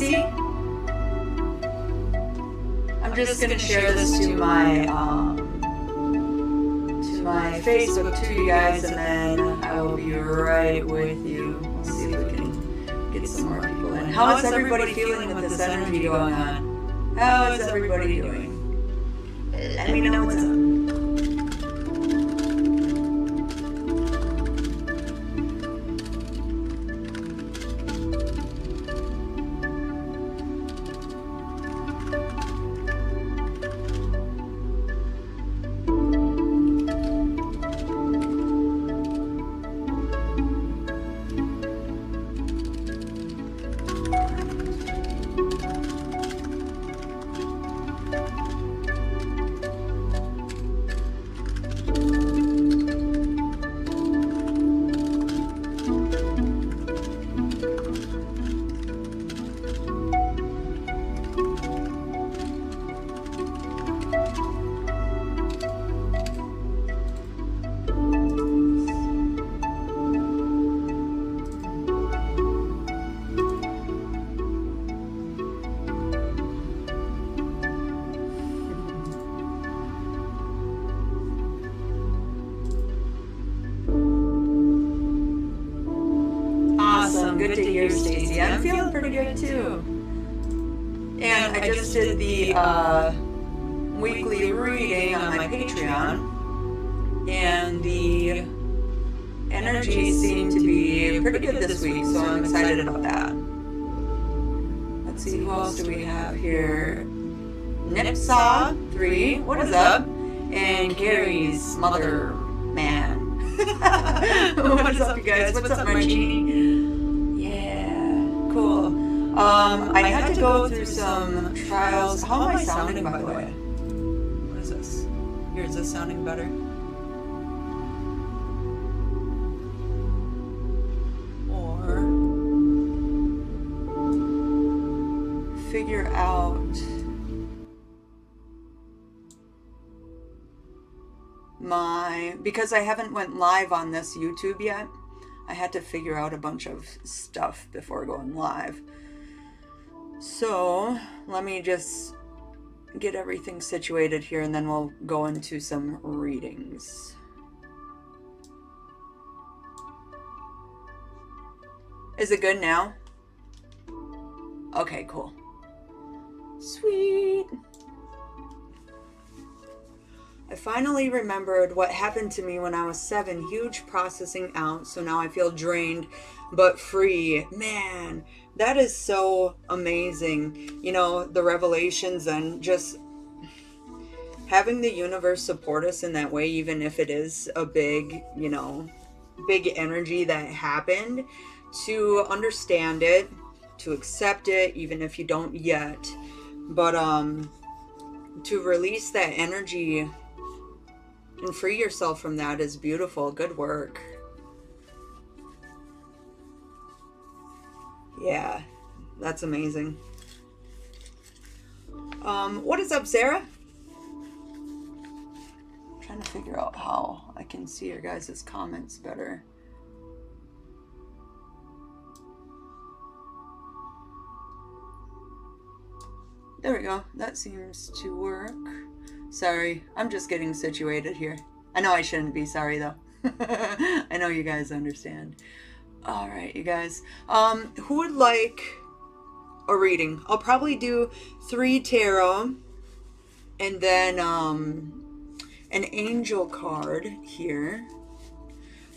Stacy. I'm just gonna share this to my Facebook to you guys, and then I will be right with you. We'll see if we can get some more people in. How is everybody feeling with this energy going on? How is everybody doing? Let me know what's up. Good to hear, Stacy. I'm feeling pretty good too. And I just did the weekly reading on my Patreon, and the energy seemed to be pretty good this week, so I'm excited about that. Let's see, who else do we have here? Nipsaw3, what is up? And Gary's mother man. What is up, you guys? What's up, Margie? Cool. I had to go through some trials. How am I sounding, by the way? What is this? Here, is this sounding better? Or figure out because I haven't went live on this YouTube yet. I had to figure out a bunch of stuff before going live. So let me just get everything situated here, and then we'll go into some readings. Is it good now? Okay, cool. Sweet. I finally remembered what happened to me when I was 7. Huge processing out, so now I feel drained but free. Man, that is so amazing. You know, the revelations and just having the universe support us in that way, even if it is a big, you know, big energy that happened, to understand it, to accept it, even if you don't yet. But to release that energy and free yourself from that is beautiful. Good work. Yeah, that's amazing. What is up, Sarah? I'm trying to figure out how I can see your guys' comments better. There we go. That seems to work. Sorry, I'm just getting situated here. I know I shouldn't be sorry, though. I know you guys understand. All right, you guys. Who would like a reading? I'll probably do 3 tarot, and then an angel card here.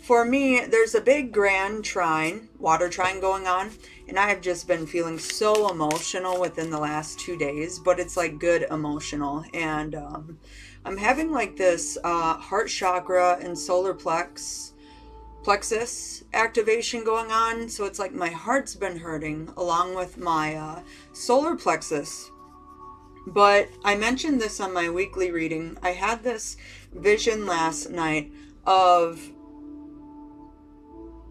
For me, there's a big grand trine, water trine going on, and I have just been feeling so emotional within the last 2 days, but it's like good emotional. And I'm having like this heart chakra and solar plexus activation going on. So it's like my heart's been hurting along with my solar plexus. But I mentioned this on my weekly reading. I had this vision last night of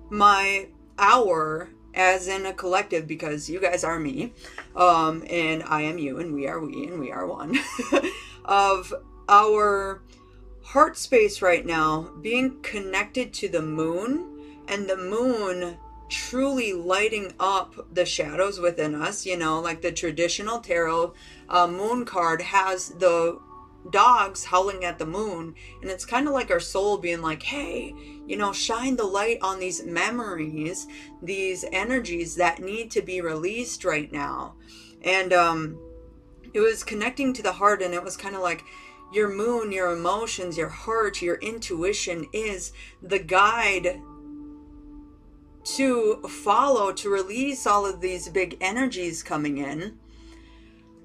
my hour, as in a collective, because you guys are me, and I am you, and we are we, and we are one, of our heart space right now being connected to the moon, and the moon truly lighting up the shadows within us. You know, like the traditional tarot moon card has the dogs howling at the moon, and it's kind of like our soul being like, hey, you know, shine the light on these memories, these energies that need to be released right now. And it was connecting to the heart, and it was kind of like your moon, your emotions, your heart, your intuition is the guide to follow, to release all of these big energies coming in.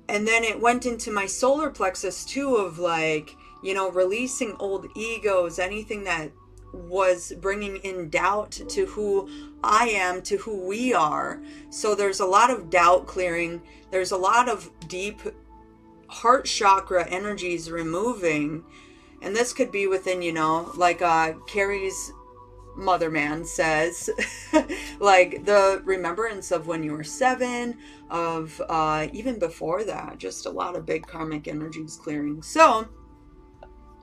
And then it went into my solar plexus too, of like, you know, releasing old egos, anything that was bringing in doubt to who I am, to who we are. So there's a lot of doubt clearing. There's a lot of deep heart chakra energies removing. And this could be within, you know, like Carrie's mother man says, like the remembrance of when you were 7, of even before that, just a lot of big karmic energies clearing. So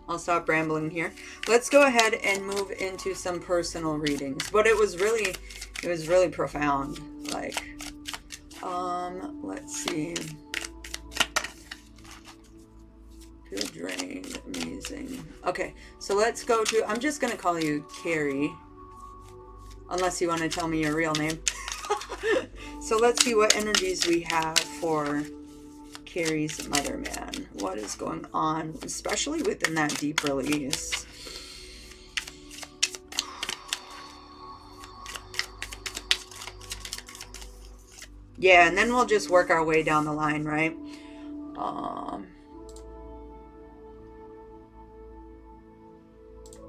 I'll stop rambling here. Let's go ahead and move into some personal readings. But it was really profound. Like, let's see. Feel drained, amazing. Okay, so let's go to, I'm just going to call you Carrie, unless you want to tell me your real name. So let's see what energies we have for Carrie's mother man. What is going on, especially within that deep release? Yeah, and then we'll just work our way down the line, right?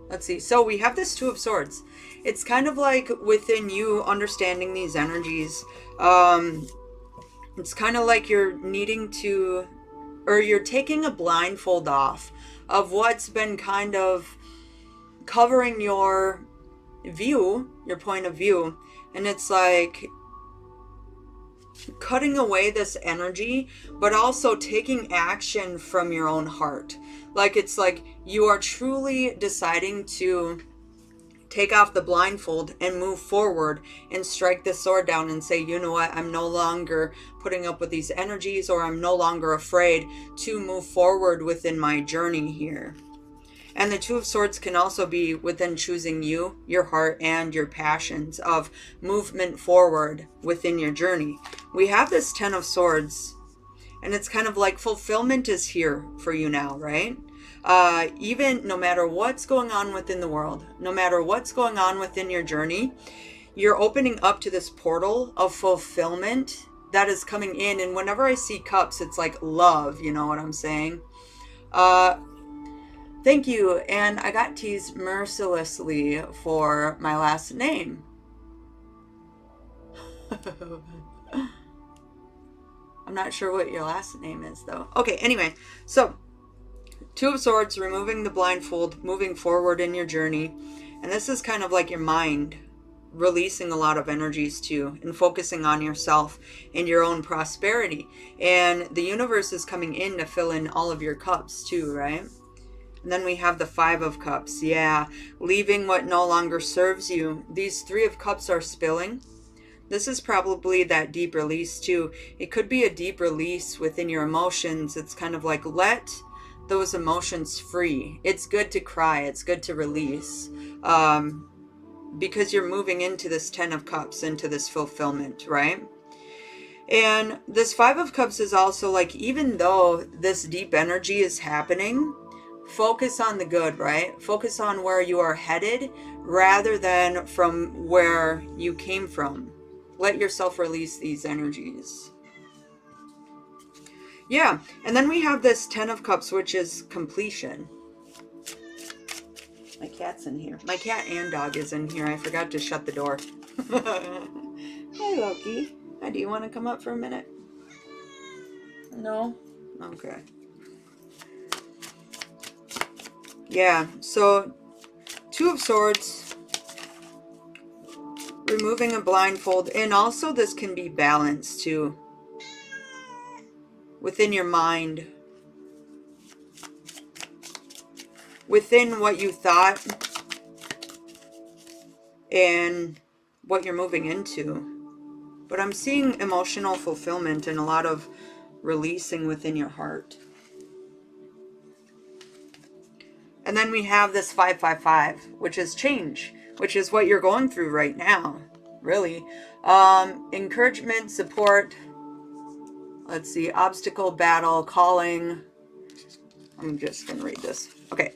Let's see. So we have this Two of Swords. It's kind of like within you understanding these energies. It's kind of like you're needing to, or you're taking a blindfold off of what's been kind of covering your view, your point of view. And it's like cutting away this energy, but also taking action from your own heart. Like, it's like you are truly deciding to take off the blindfold and move forward and strike the sword down and say, you know what, I'm no longer putting up with these energies, or I'm no longer afraid to move forward within my journey here. And the Two of Swords can also be within choosing you, your heart, and your passions of movement forward within your journey. We have this Ten of Swords, and it's kind of like fulfillment is here for you now, right? Even no matter what's going on within the world, no matter what's going on within your journey, you're opening up to this portal of fulfillment that is coming in. And whenever I see cups, it's like love, you know what I'm saying? Thank you. And I got teased mercilessly for my last name. I'm not sure what your last name is, though. Okay, anyway. So, Two of Swords, removing the blindfold, moving forward in your journey. And this is kind of like your mind releasing a lot of energies too, and focusing on yourself and your own prosperity. And the universe is coming in to fill in all of your cups too, right? And then we have the Five of Cups. Yeah, leaving what no longer serves you. These Three of Cups are spilling. This is probably that deep release too. It could be a deep release within your emotions. It's kind of like, let those emotions free. It's good to cry. It's good to release. Because you're moving into this Ten of Cups, into this fulfillment, right? And this Five of Cups is also like, even though this deep energy is happening, focus on the good, right? Focus on where you are headed rather than from where you came from. Let yourself release these energies. Yeah, and then we have this Ten of Cups, which is completion. My cat's in here. My cat and dog is in here. I forgot to shut the door. Hi, Loki. Hi, do you want to come up for a minute? No? Okay. Yeah, so Two of Swords, removing a blindfold, and also this can be balanced too within your mind, within what you thought and what you're moving into. But I'm seeing emotional fulfillment and a lot of releasing within your heart. And then we have this 555, which is change, which is what you're going through right now, really. Encouragement, support, let's see, obstacle, battle, calling. I'm just going to read this. Okay.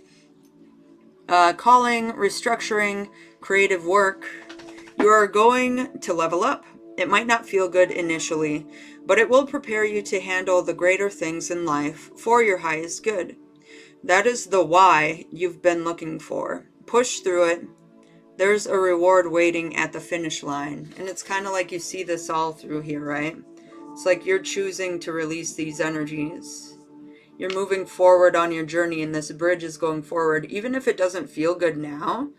Calling, restructuring, creative work. You are going to level up. It might not feel good initially, but it will prepare you to handle the greater things in life for your highest good. That is the why you've been looking for. Push through it. There's a reward waiting at the finish line. And it's kind of like you see this all through here, right? It's like you're choosing to release these energies. You're moving forward on your journey, and this bridge is going forward. Even if it doesn't feel good now,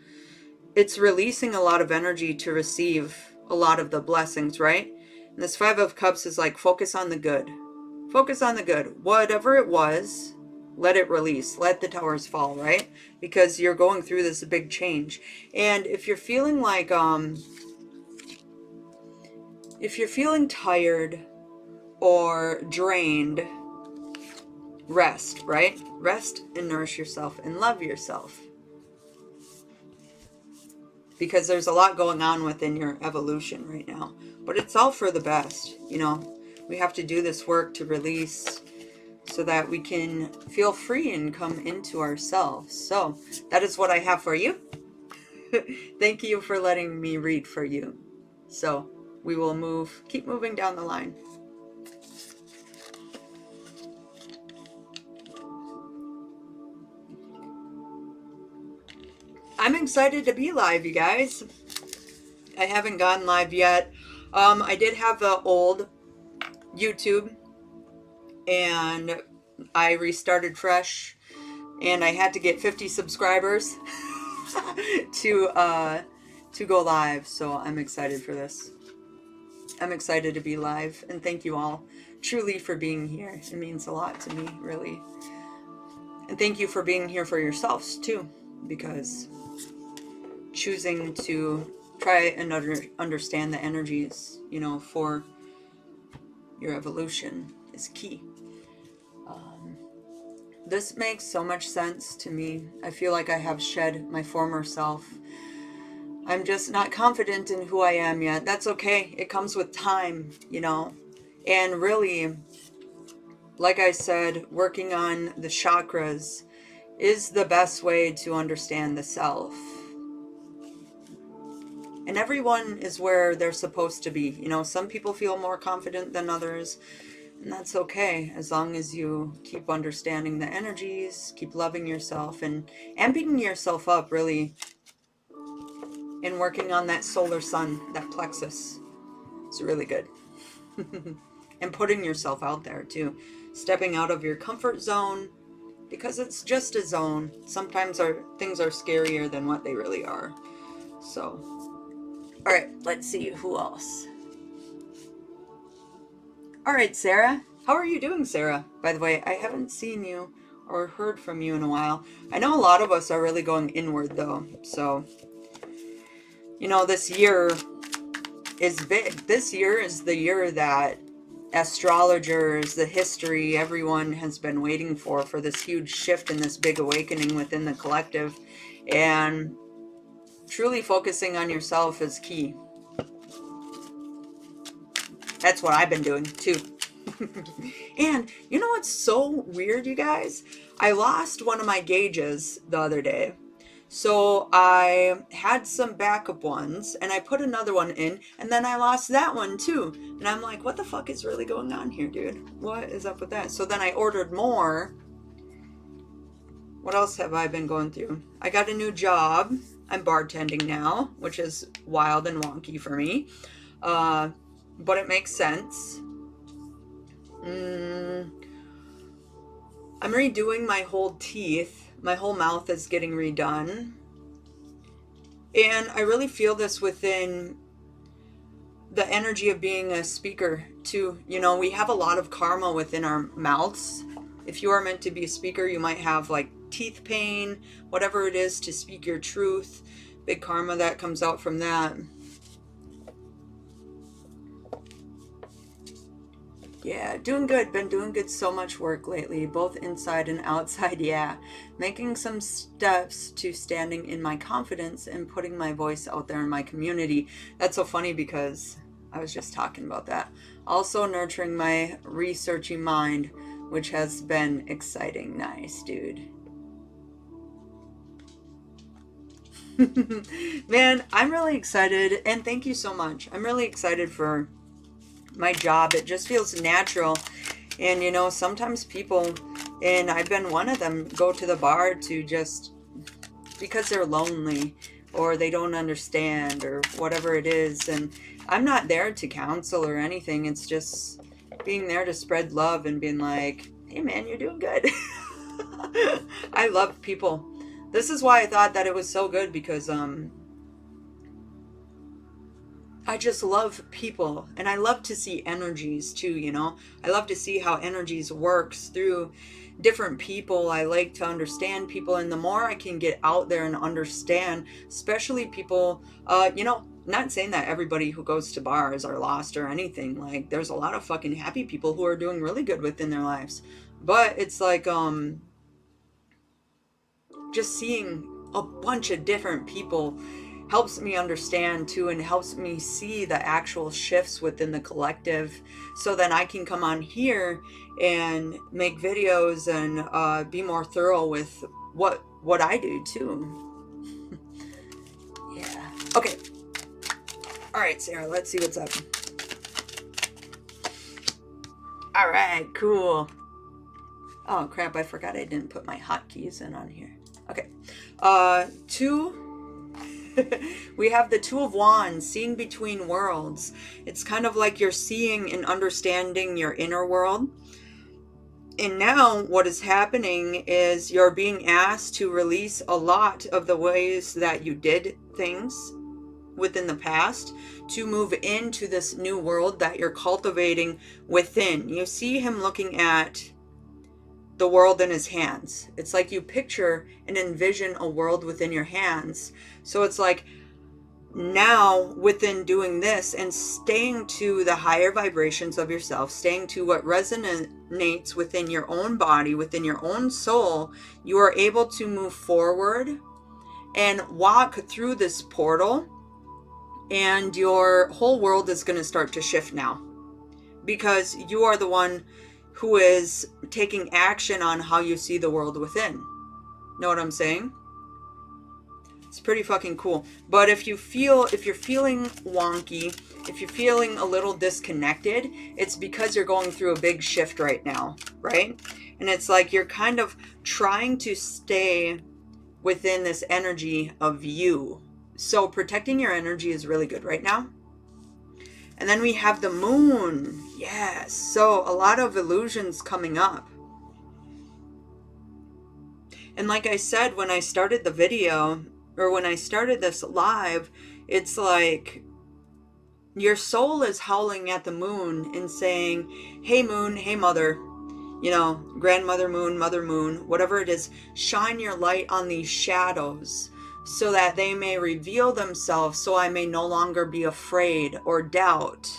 it's releasing a lot of energy to receive a lot of the blessings, right? And this 5 of Cups is like, focus on the good. Focus on the good. Whatever it was, let it release. Let the towers fall, right? Because you're going through this big change. And if you're feeling like, if you're feeling tired or drained, rest, right? Rest and nourish yourself and love yourself. Because there's a lot going on within your evolution right now. But it's all for the best, you know. We have to do this work to release so that we can feel free and come into ourselves. So that is what I have for you. Thank you for letting me read for you. So we will keep moving down the line. I'm excited to be live, you guys. I haven't gone live yet. I did have the old YouTube, and I restarted fresh, and I had to get 50 subscribers to go live. So I'm excited for this. I'm excited to be live, and thank you all truly for being here. It means a lot to me, really. And thank you for being here for yourselves too, because choosing to try and understand the energies, you know, for your evolution is key. This makes so much sense to me. I feel like I have shed my former self. I'm just not confident in who I am yet. That's okay. It comes with time, you know. And really, like I said, working on the chakras is the best way to understand the self. And everyone is where they're supposed to be. You know, some people feel more confident than others. And that's okay, as long as you keep understanding the energies, keep loving yourself, and amping yourself up, really, and working on that solar sun, that plexus. It's really good. And putting yourself out there, too. Stepping out of your comfort zone, because it's just a zone. Sometimes things are scarier than what they really are. So, all right, let's see who else. All right, Sarah. How are you doing, Sarah? By the way, I haven't seen you or heard from you in a while. I know a lot of us are really going inward, though. So, you know, this year is big. This year is the year that astrologers, the history, everyone has been waiting for this huge shift and this big awakening within the collective. And truly focusing on yourself is key. That's what I've been doing, too. And you know what's so weird, you guys? I lost one of my gauges the other day. So I had some backup ones, and I put another one in, and then I lost that one, too. And I'm like, what the fuck is really going on here, dude? What is up with that? So then I ordered more. What else have I been going through? I got a new job. I'm bartending now, which is wild and wonky for me. But it makes sense. I'm redoing my whole teeth. My whole mouth is getting redone. And I really feel this within the energy of being a speaker too. You know, we have a lot of karma within our mouths. If you are meant to be a speaker, you might have like teeth pain, whatever it is, to speak your truth. Big karma that comes out from that. Yeah, doing good. Been doing good. So much work lately, both inside and outside. Yeah, making some steps to standing in my confidence and putting my voice out there in my community. That's so funny because I was just talking about that. Also, nurturing my researchy mind, which has been exciting. Nice, dude. Man, I'm really excited, and thank you so much. I'm really excited for my job. It just feels natural. And you know, sometimes people, and I've been one of them, go to the bar to just because they're lonely or they don't understand or whatever it is. And I'm not there to counsel or anything. It's just being there to spread love and being like, hey man, you're doing good. I love people. This is why I thought that it was so good, because I just love people, and I love to see energies too, you know. I love to see how energies works through different people. I like to understand people, and the more I can get out there and understand, especially people, you know, not saying that everybody who goes to bars are lost or anything. Like, there's a lot of fucking happy people who are doing really good within their lives. But it's like, just seeing a bunch of different people helps me understand too, and helps me see the actual shifts within the collective, so then I can come on here and make videos and be more thorough with what I do too. Yeah. Okay. All right, Sarah, let's see what's up. All right, cool. Oh crap, I forgot I didn't put my hotkeys in on here. Okay. Two. We have the Two of Wands, seeing between worlds. It's kind of like you're seeing and understanding your inner world. And now what is happening is you're being asked to release a lot of the ways that you did things within the past, to move into this new world that you're cultivating within. You see him looking at the world in his hands. It's like you picture and envision a world within your hands. So it's like, now within doing this and staying to the higher vibrations of yourself, staying to what resonates within your own body, within your own soul, you are able to move forward and walk through this portal, and your whole world is going to start to shift now, because you are the one who is taking action on how you see the world within. Know what I'm saying? It's pretty fucking cool. But if you're feeling wonky, if you're feeling a little disconnected, it's because you're going through a big shift right now, right? And it's like you're kind of trying to stay within this energy of you. So protecting your energy is really good right now. And then we have the moon. Yes. So a lot of illusions coming up. And like I said, when I started the video, or when I started this live, it's like your soul is howling at the moon and saying, hey moon, hey mother, you know, grandmother moon, mother moon, whatever it is, shine your light on these shadows so that they may reveal themselves, so I may no longer be afraid or doubt,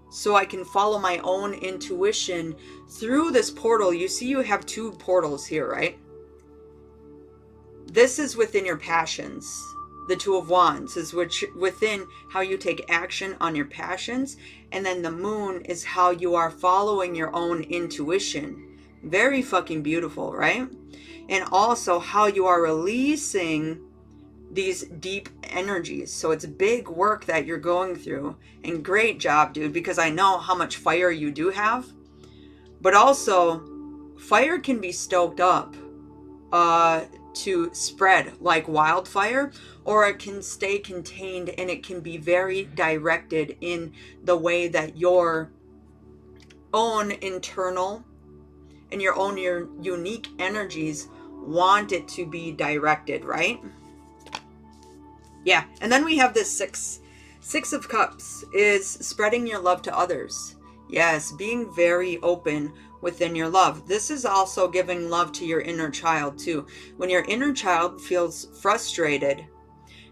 so I can follow my own intuition through this portal. You see, you have two portals here, right? This is within your passions. The Two of Wands is within how you take action on your passions. And then the moon is how you are following your own intuition. Very fucking beautiful, right? And also how you are releasing these deep energies. So it's big work that you're going through. And great job, dude, because I know how much fire you do have. But also, fire can be stoked up to spread like wildfire, or it can stay contained, and it can be very directed in the way that your own internal and your own unique energies want it to be directed, right? Yeah. And then we have this six of cups is spreading your love to others. Yes, being very open within your love. This is also giving love to your inner child too. When your inner child feels frustrated,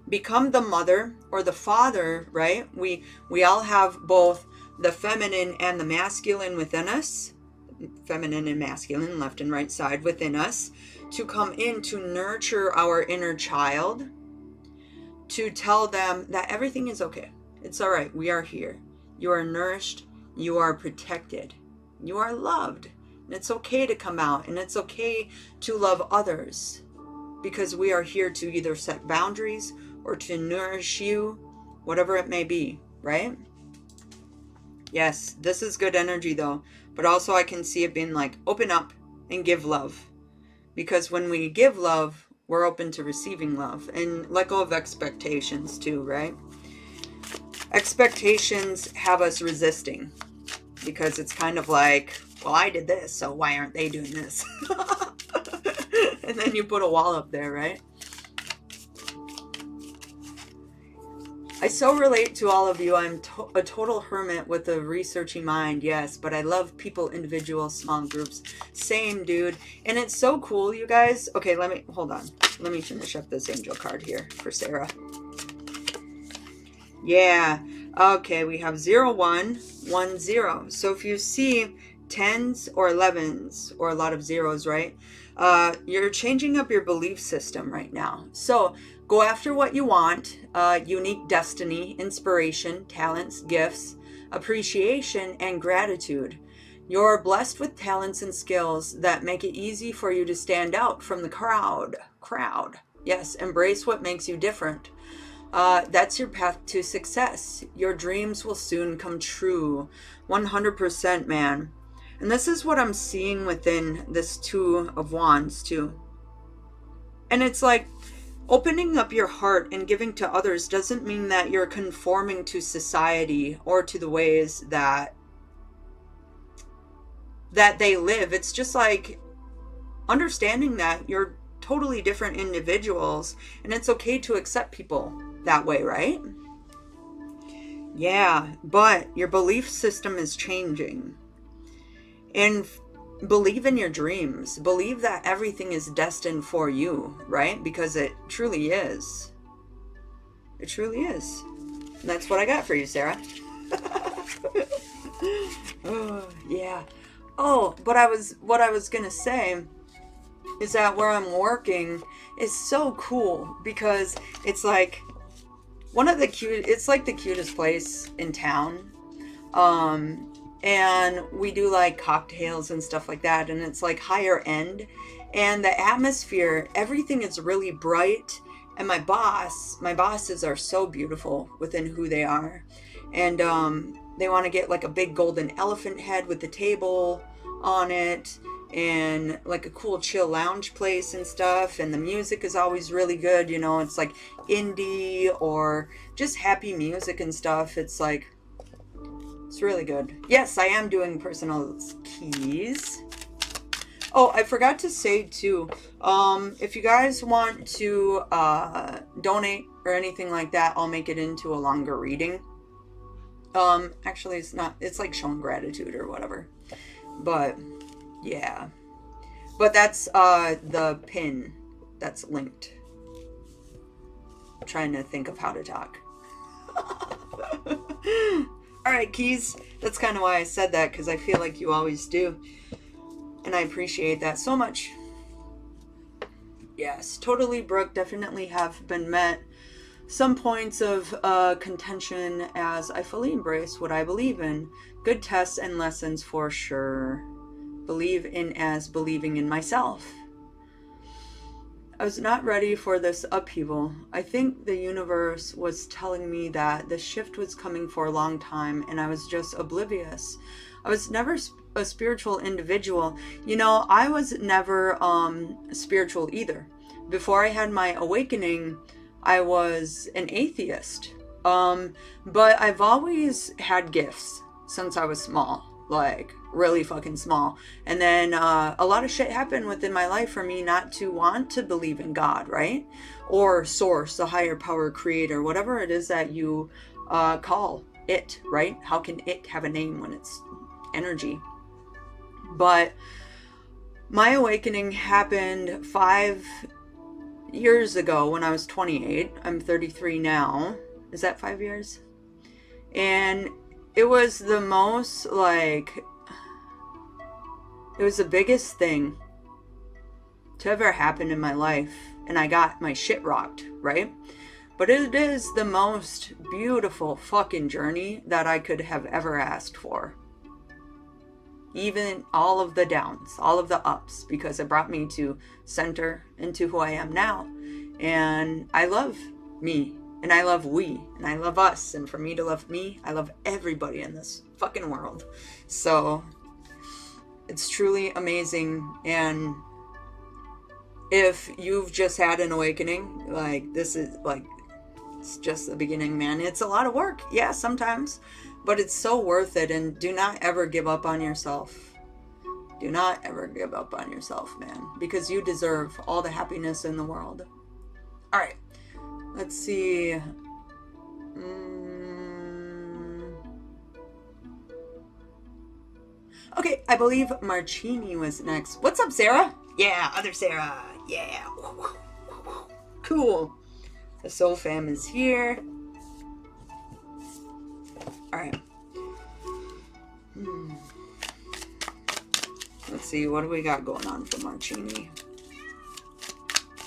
become the mother or the father, right? We all have both the feminine and the masculine within us, feminine and masculine, left and right side within us, to come in to nurture our inner child, to tell them that everything is okay. It's all right. We are here. You are nourished. You are protected. You are loved. And it's okay to come out, and it's okay to love others, because we are here to either set boundaries or to nourish you, whatever it may be, right? Yes, this is good energy though. But also I can see it being like, open up and give love. Because when we give love, we're open to receiving love. And let go of expectations too, right? Expectations have us resisting. Because it's kind of like, well, I did this, so why aren't they doing this? And then you put a wall up there, right? I so relate to all of you. I'm a total hermit with a researchy mind, yes, but I love people, individuals, small groups. Same, dude. And it's so cool, you guys. Okay, hold on. Let me finish up this angel card here for Sarah. Yeah. Okay, we have 0, 1, 1, 0. So if you see 10s or 11s, or a lot of zeros, right? You're changing up your belief system right now. So go after what you want, unique destiny, inspiration, talents, gifts, appreciation, and gratitude. You're blessed with talents and skills that make it easy for you to stand out from the crowd. Yes, embrace what makes you different. That's your path to success. Your dreams will soon come true. 100%, man. And this is what I'm seeing within this 2 of Wands too. And it's like, opening up your heart and giving to others doesn't mean that you're conforming to society or to the ways that they live. It's just like understanding that you're totally different individuals, and it's okay to accept people that way, right? Yeah, but your belief system is changing. And believe in your dreams. Believe that everything is destined for you, right? Because it truly is. It truly is. And that's what I got for you, Sarah. Oh, yeah. Oh, but what I was going to say is that where I'm working is so cool, because it's like it's like the cutest place in town. And we do like cocktails and stuff like that, and it's like higher end, and the atmosphere, everything is really bright. And my bosses are so beautiful within who they are, and they want to get like a big golden elephant head with the table on it, and like a cool chill lounge place and stuff. And the music is always really good, you know, it's like indie or just happy music and stuff. It's like, it's really good. Yes, I am doing personal keys. Oh, I forgot to say too, if you guys want to donate or anything like that, I'll make it into a longer reading. Actually, it's like showing gratitude or whatever. But yeah. But that's the pin that's linked. I'm trying to think of how to talk. Alright, keys. That's kind of why I said that, because I feel like you always do. And I appreciate that so much. Yes, totally, Brooke. Definitely have been met some points of contention, as I fully embrace what I believe in. Good tests and lessons for sure. Believe in as believing in myself. I was not ready for this upheaval. I think the universe was telling me that the shift was coming for a long time, and I was just oblivious. I was never a spiritual individual. You know, I was never spiritual either. Before I had my awakening, I was an atheist. But I've always had gifts since I was small, like really fucking small. And then a lot of shit happened within my life for me not to want to believe in God, right? Or source, a higher power, creator, whatever it is that you call it, right? How can it have a name when it's energy? But my awakening happened 5 years ago when I was 28. I'm 33 now. Is that 5 years? And it was the most, like, it was the biggest thing to ever happen in my life. And I got my shit rocked, right? But it is the most beautiful fucking journey that I could have ever asked for. Even all of the downs, all of the ups, because it brought me to center into who I am now. And I love me, and I love we, and I love us. And for me to love me, I love everybody in this fucking world. So it's truly amazing. And if you've just had an awakening, like, this is like, it's just the beginning, man. It's a lot of work, yeah, sometimes, but it's so worth it. And do not ever give up on yourself. Do not ever give up on yourself, man, because you deserve all the happiness in the world. All right, let's see. Okay, I believe Marcini was next. What's up, Sarah? Yeah, other Sarah. Yeah. Cool. The Soul Fam is here. Alright. Let's see, what do we got going on for Marcini?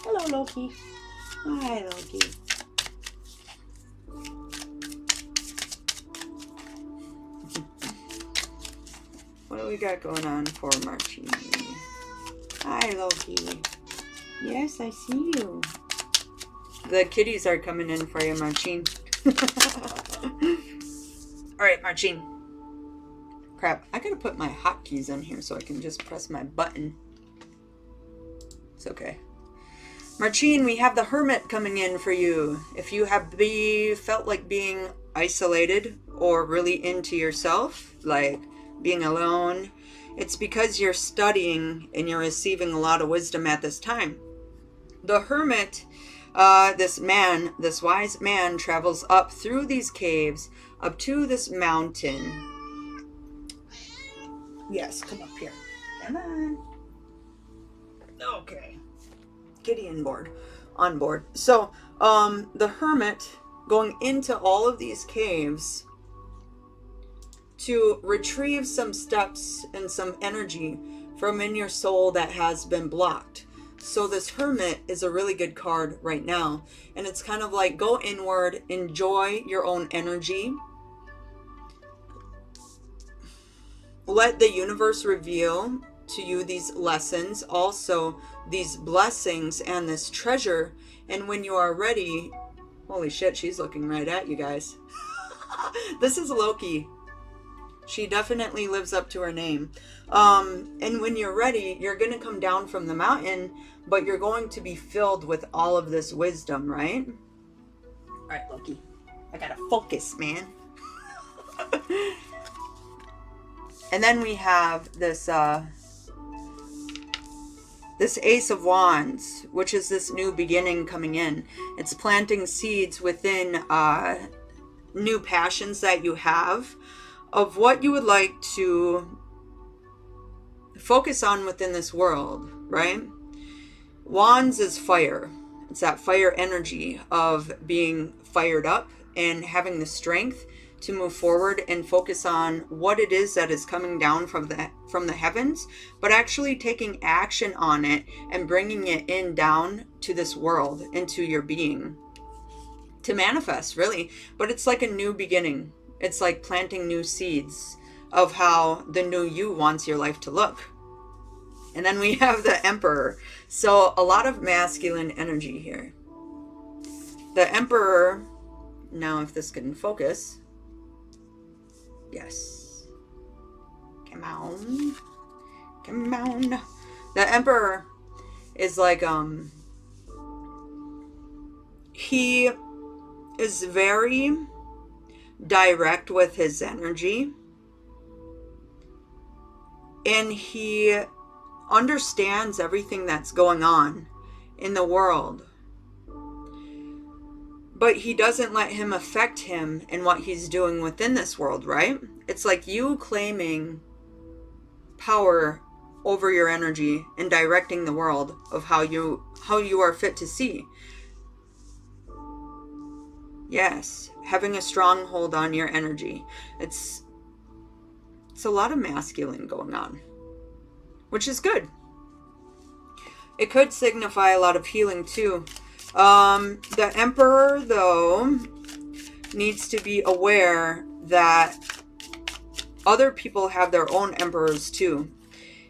Hello, Loki. Hi, Loki. What do we got going on for Marcini? Hi, Loki. Yes, I see you. The kitties are coming in for you, Marcin. Alright, Marcin. Crap, I gotta put my hotkeys in here so I can just press my button. It's okay. Marcin, we have the Hermit coming in for you. If you have felt like being isolated or really into yourself, like being alone, it's because you're studying and you're receiving a lot of wisdom at this time. The Hermit, this wise man, travels up through these caves, up to this mountain. Yes, come up here. Come on. Okay. Kitty on board. So, the Hermit going into all of these caves to retrieve some steps and some energy from in your soul that has been blocked. So this Hermit is a really good card right now. And it's kind of like, go inward, enjoy your own energy. Let the universe reveal to you these lessons, also these blessings and this treasure. And when you are ready, holy shit, she's looking right at you guys. This is Loki. She definitely lives up to her name. And when you're ready, you're going to come down from the mountain, but you're going to be filled with all of this wisdom, right? All right, Loki. I got to focus, man. And then we have this this Ace of Wands, which is this new beginning coming in. It's planting seeds within new passions that you have, of what you would like to focus on within this world, right? Wands is fire. It's that fire energy of being fired up and having the strength to move forward and focus on what it is that is coming down from the heavens, but actually taking action on it and bringing it down to this world, into your being, to manifest, really. But it's like a new beginning. It's like planting new seeds of how the new you wants your life to look. And then we have the Emperor. So a lot of masculine energy here. The Emperor, now if this can focus. Yes. Come on. Come on. The Emperor is like, he is very direct with his energy, and he understands everything that's going on in the world, but he doesn't let him affect him in what he's doing within this world, right? It's like you claiming power over your energy and directing the world of how you are fit to see. Yes, having a strong hold on your energy. It's a lot of masculine going on, which is good. It could signify a lot of healing too. The Emperor, though, needs to be aware that other people have their own emperors too.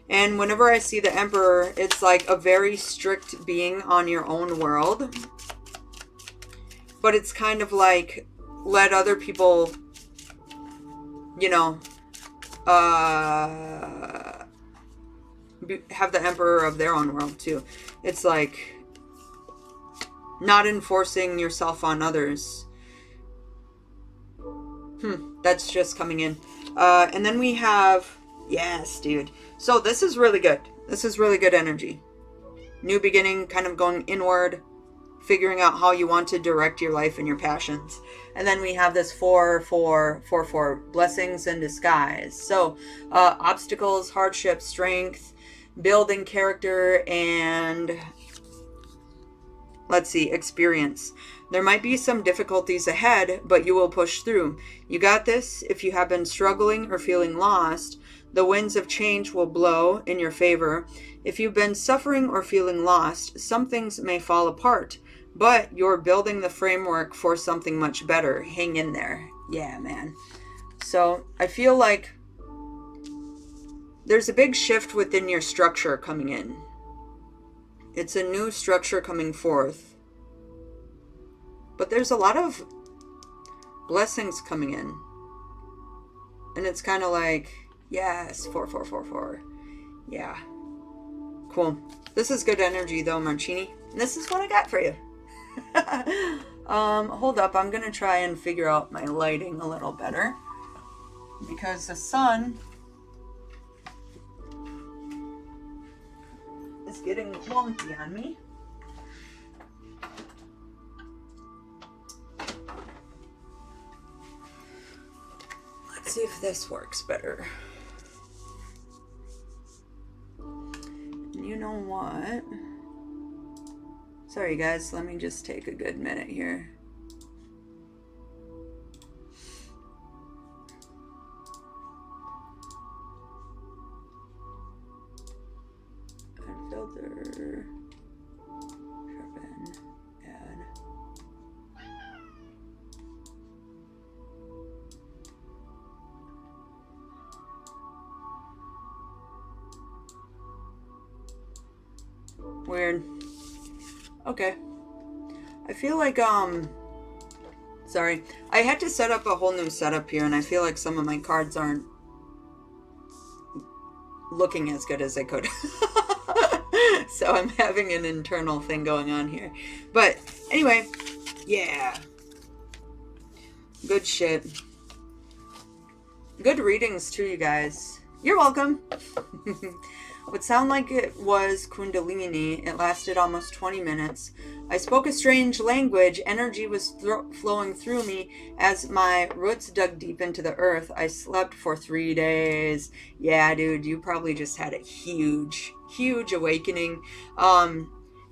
And whenever I see the Emperor, it's like a very strict being on your own world. But it's kind of like, let other people, you know, have the Emperor of their own world too. It's like not enforcing yourself on others. That's just coming in. And then we have, yes, dude. So this is really good. This is really good energy. New beginning, kind of going inward, figuring out how you want to direct your life and your passions. And then we have this 4 blessings in disguise. So obstacles, hardship, strength, building character, and let's see, experience. There might be some difficulties ahead, but you will push through. You got this. If you have been struggling or feeling lost, the winds of change will blow in your favor. If you've been suffering or feeling lost, some things may fall apart, but you're building the framework for something much better. Hang in there. Yeah, man. So I feel like there's a big shift within your structure coming in. It's a new structure coming forth. But there's a lot of blessings coming in. And it's kind of like, yes, 4. Yeah. Cool. This is good energy though, Marcini. And this is what I got for you. Hold up. I'm going to try and figure out my lighting a little better. Because the sun is getting wonky on me. See if this works better. You know what? Sorry guys, let me just take a good minute here. Add filter. Sharpen. Add. Weird. Okay. I feel like, sorry. I had to set up a whole new setup here, and I feel like some of my cards aren't looking as good as they could. So I'm having an internal thing going on here. But, anyway, yeah. Good shit. Good readings, too, you guys. You're welcome. What sounded like it was Kundalini. It lasted almost 20 minutes. I spoke a strange language. Energy was flowing through me as my roots dug deep into the earth. I slept for 3 days. Yeah, dude, you probably just had a huge awakening.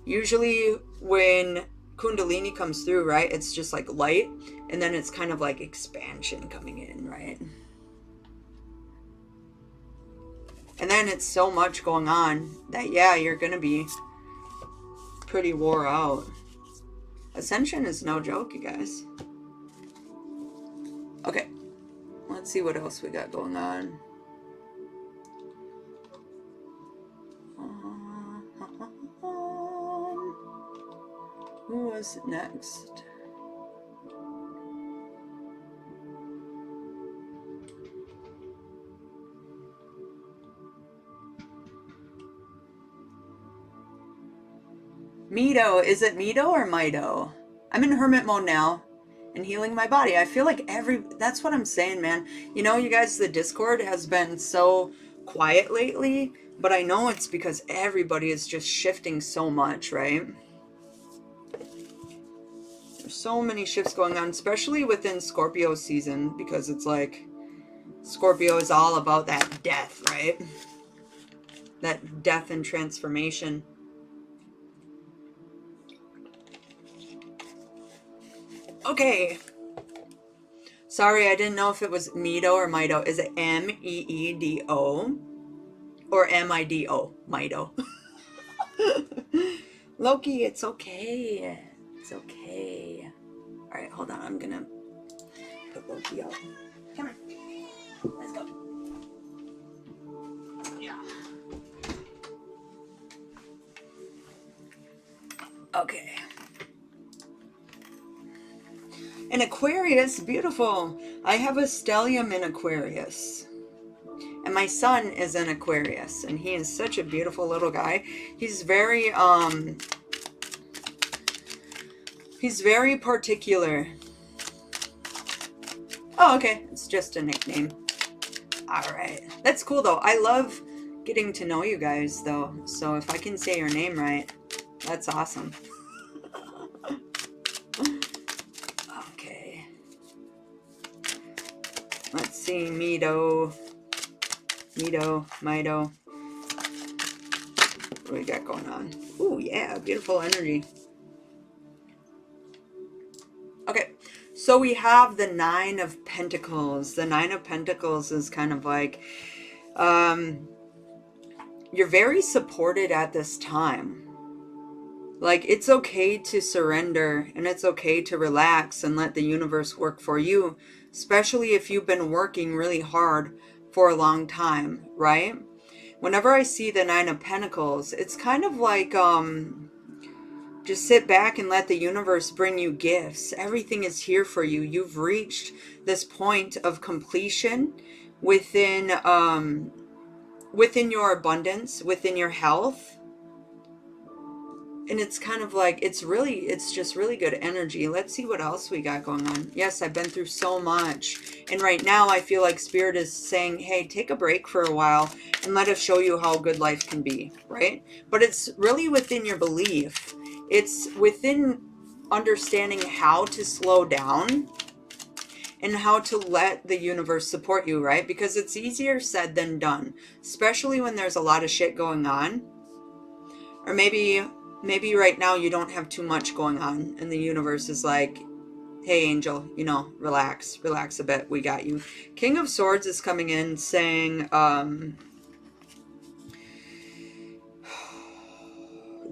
Usually when Kundalini comes through, right, it's just like light, and then it's kind of like expansion coming in, right? And then it's so much going on that, yeah, you're going to be pretty wore out. Ascension is no joke, you guys. Okay. Let's see what else we got going on. Who was next? Mito. Is it Mito or Mito? I'm in hermit mode now and healing my body. I feel like that's what I'm saying, man. You know, you guys, the Discord has been so quiet lately, but I know it's because everybody is just shifting so much, right? There's so many shifts going on, especially within Scorpio season, because it's like Scorpio is all about that death, right? That death and transformation. Okay. Sorry, I didn't know if it was Mido or Mido. Is it M-E-E-D-O or M-I-D-O? Mido. Loki, it's okay. It's okay. All right, hold on. I'm going to put Loki out. Come on. Let's go. Yeah. Okay. An Aquarius, beautiful. I have a stellium in Aquarius. And my son is an Aquarius. And he is such a beautiful little guy. He's very particular. Oh, okay. It's just a nickname. Alright. That's cool, though. I love getting to know you guys, though. So if I can say your name right, that's awesome. Okay. Let's see. Mido. What do we got going on? Ooh, yeah. Beautiful energy. Okay. So we have the Nine of Pentacles. The Nine of Pentacles is kind of like, you're very supported at this time. Like, it's okay to surrender and it's okay to relax and let the universe work for you, especially if you've been working really hard for a long time, right? Whenever I see the Nine of Pentacles, it's kind of like, just sit back and let the universe bring you gifts. Everything is here for you. You've reached this point of completion within your abundance, within your health. And it's kind of like, it's just really good energy. Let's see what else we got going on. Yes, I've been through so much. And right now I feel like Spirit is saying, hey, take a break for a while and let us show you how good life can be, right? But it's really within your belief. It's within understanding how to slow down and how to let the universe support you, right? Because it's easier said than done, especially when there's a lot of shit going on. Or maybe right now you don't have too much going on and the universe is like, hey, angel, relax a bit. We got you. King of Swords is coming in saying,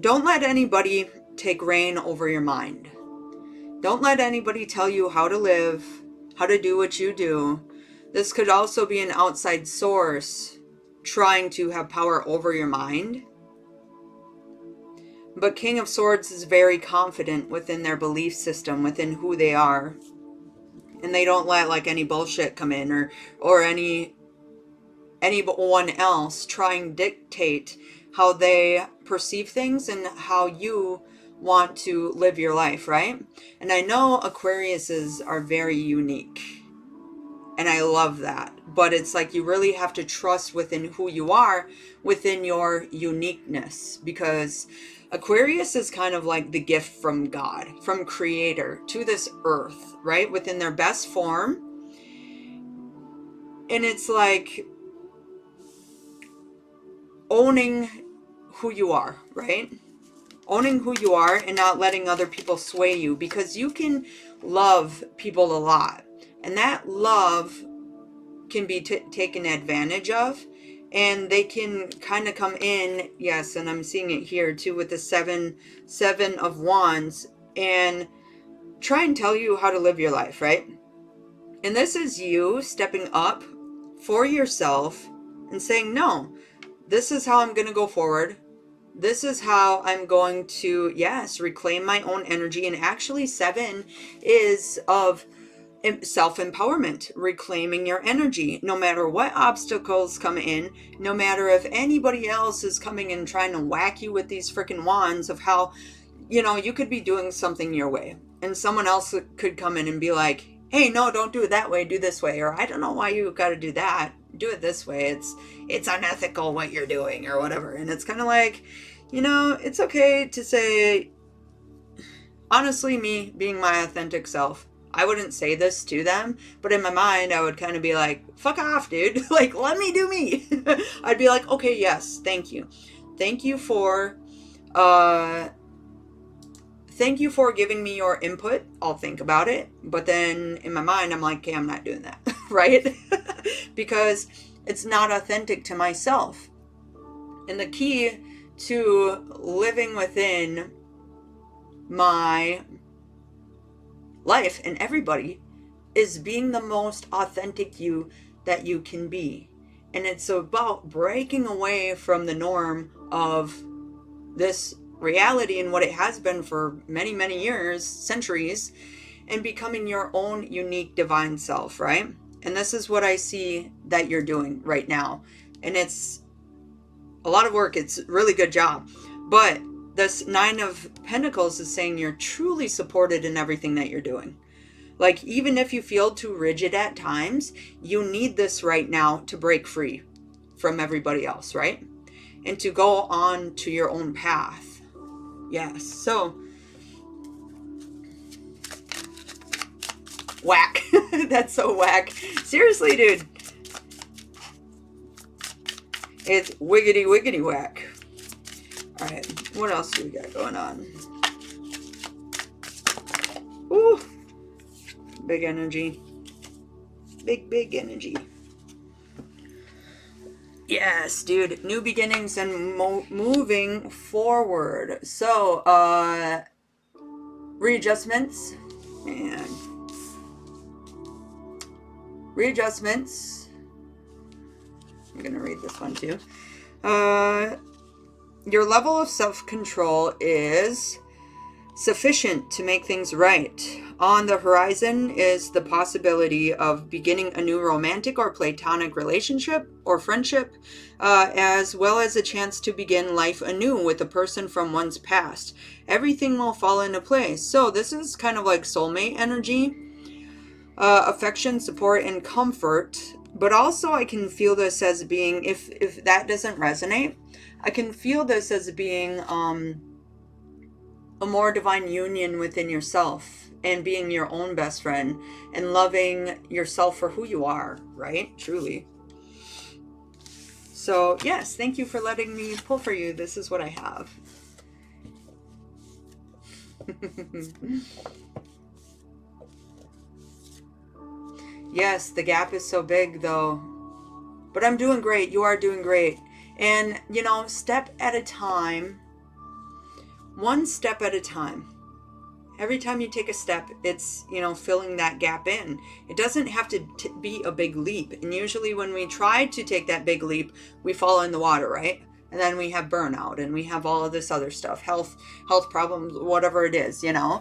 don't let anybody take reign over your mind. Don't let anybody tell you how to live, how to do what you do. This could also be an outside source trying to have power over your mind. But King of Swords is very confident within their belief system, within who they are. And they don't let like any bullshit come in or anyone else try and dictate how they perceive things and how you want to live your life, right? And I know Aquariuses are very unique. And I love that. But it's like you really have to trust within who you are, within your uniqueness. Because Aquarius is kind of like the gift from God, from Creator to this earth, right? Within their best form. And it's like owning who you are, right? Owning who you are and not letting other people sway you, because you can love people a lot. And that love can be taken advantage of. And they can kind of come in, yes, and I'm seeing it here too with the seven of wands, and try and tell you how to live your life, right? And this is you stepping up for yourself and saying, no, this is how I'm going to go forward. This is how I'm going to, yes, reclaim my own energy. And actually 7 is of self-empowerment, reclaiming your energy, no matter what obstacles come in, no matter if anybody else is coming and trying to whack you with these freaking wands of how, you could be doing something your way and someone else could come in and be like, hey, no, don't do it that way, do this way, or I don't know why you got to do that, do it this way, it's unethical what you're doing or whatever. And it's kind of like, it's okay to say, honestly, me being my authentic self, I wouldn't say this to them, but in my mind, I would kind of be like, fuck off, dude. Like, let me do me. I'd be like, okay, yes, thank you. Thank you for thank you for giving me your input. I'll think about it. But then in my mind, I'm like, okay, I'm not doing that, right? Because it's not authentic to myself. And the key to living within my life and everybody is being the most authentic you that you can be. And it's about breaking away from the norm of this reality and what it has been for many, many years, centuries, and becoming your own unique divine self, right? And this is what I see that you're doing right now. And it's a lot of work. It's a really good job. But this Nine of Pentacles is saying you're truly supported in everything that you're doing. Like, even if you feel too rigid at times, you need this right now to break free from everybody else, right? And to go on to your own path. Yes. So, whack. That's so whack. Seriously, dude. It's wiggity wiggity whack. Alright, what else do we got going on? Ooh. Big energy. Big energy. Yes, dude. New beginnings and moving forward. So, readjustments. And readjustments. I'm going to read this one too. Your level of self-control is sufficient to make things right. On the horizon is the possibility of beginning a new romantic or platonic relationship or friendship, as well as a chance to begin life anew with a person from one's past. Everything will fall into place. So this is kind of like soulmate energy, affection, support, and comfort. But also I can feel this as being, if that doesn't resonate, I can feel this as being a more divine union within yourself and being your own best friend and loving yourself for who you are, right? Truly. So, yes, thank you for letting me pull for you. This is what I have. Yes, the gap is so big, though. But I'm doing great. You are doing great. And, you know, step at a time. One step at a time. Every time you take a step, it's, you know, filling that gap in. It doesn't have to be a big leap. And usually when we try to take that big leap, we fall in the water, right? And then we have burnout and we have all of this other stuff, health problems, whatever it is, you know.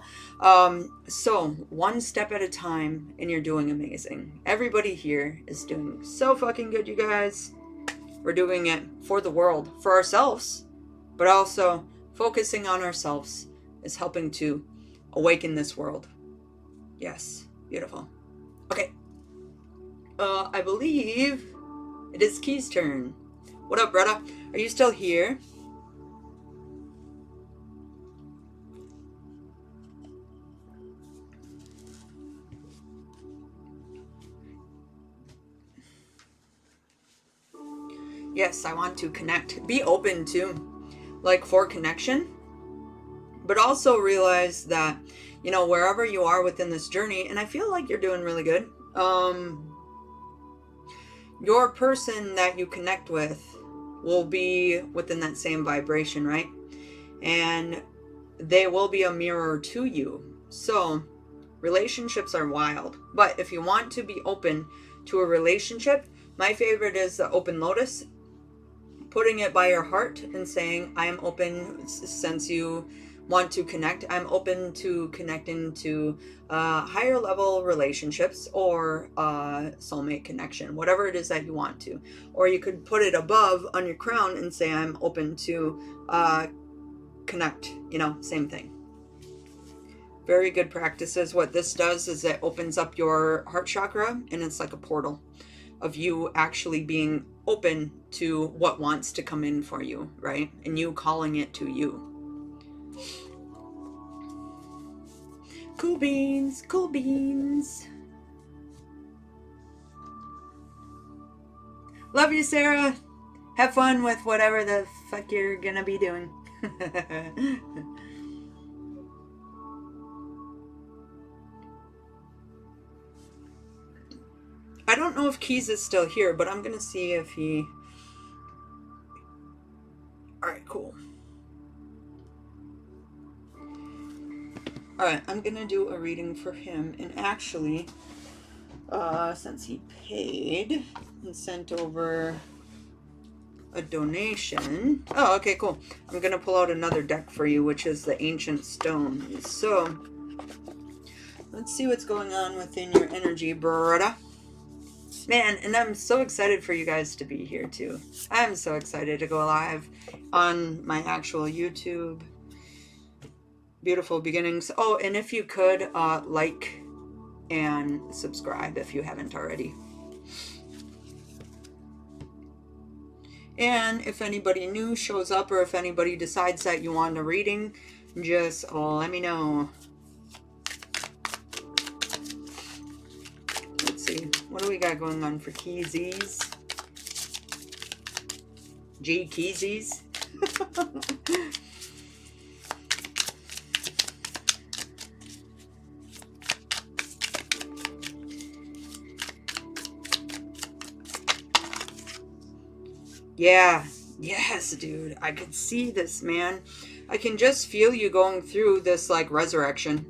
So one step at a time, and you're doing amazing. Everybody here is doing so fucking good, you guys. We're doing it for the world, for ourselves, but also focusing on ourselves is helping to awaken this world. Yes, beautiful. Okay. I believe it is Key's turn. What up, brother? Are you still here? Yes, I want to connect. Be open to, like, for connection. But also realize that, you know, wherever you are within this journey, and I feel like you're doing really good, your person that you connect with will be within that same vibration, right? And they will be a mirror to you. So relationships are wild. But if you want to be open to a relationship, my favorite is the open lotus. Putting it by your heart and saying, I am open, since you want to connect, I'm open to connecting to higher level relationships or soulmate connection, whatever it is that you want to. Or you could put it above on your crown and say, I'm open to connect, you know, same thing. Very good practices. What this does is it opens up your heart chakra, and it's like a portal of you actually being open to what wants to come in for you, right? And you calling it to you. Cool beans, cool beans. Love you, Sarah. Have fun with whatever the fuck you're gonna be doing. I don't know if Keys is still here, but I'm going to see if he... Alright, cool. Alright, I'm going to do a reading for him. And actually, since he paid and sent over a donation... Oh, okay, cool. I'm going to pull out another deck for you, which is the Ancient Stone. So, let's see what's going on within your energy, brother. Man, and I'm so excited for you guys to be here, too. I'm so excited to go live on my actual YouTube. Beautiful beginnings. Oh, and if you could, like and subscribe if you haven't already. And if anybody new shows up, or if anybody decides that you want a reading, just let me know. Let's see. What do we got going on for Keezies? G Keezies? Yeah, yes, dude. I can see this, man. I can just feel you going through this, like, resurrection.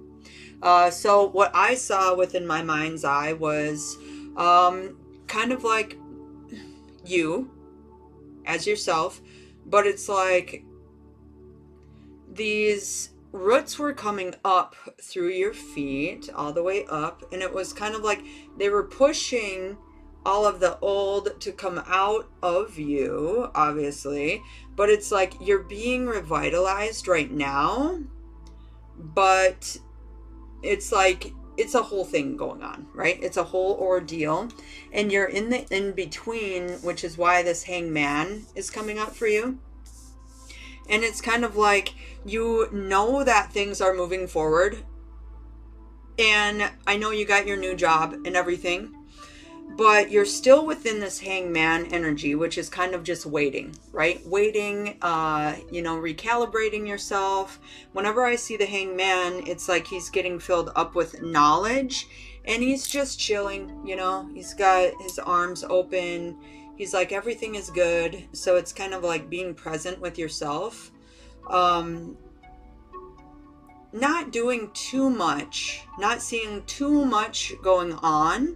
So what I saw within my mind's eye was kind of like you as yourself, but it's like these roots were coming up through your feet all the way up, and it was kind of like they were pushing all of the old to come out of you, obviously, but it's like you're being revitalized right now, but it's like it's a whole thing going on, right? It's a whole ordeal, and you're in the in-between, which is why this hangman is coming up for you. And it's kind of like you know that things are moving forward, and I know you got your new job and everything, but you're still within this hangman energy, which is kind of just waiting, right? Waiting, you know, recalibrating yourself. Whenever I see the hangman, it's like he's getting filled up with knowledge, and he's just chilling, you know? He's got his arms open. He's like, everything is good. So it's kind of like being present with yourself. Not doing too much, not seeing too much going on.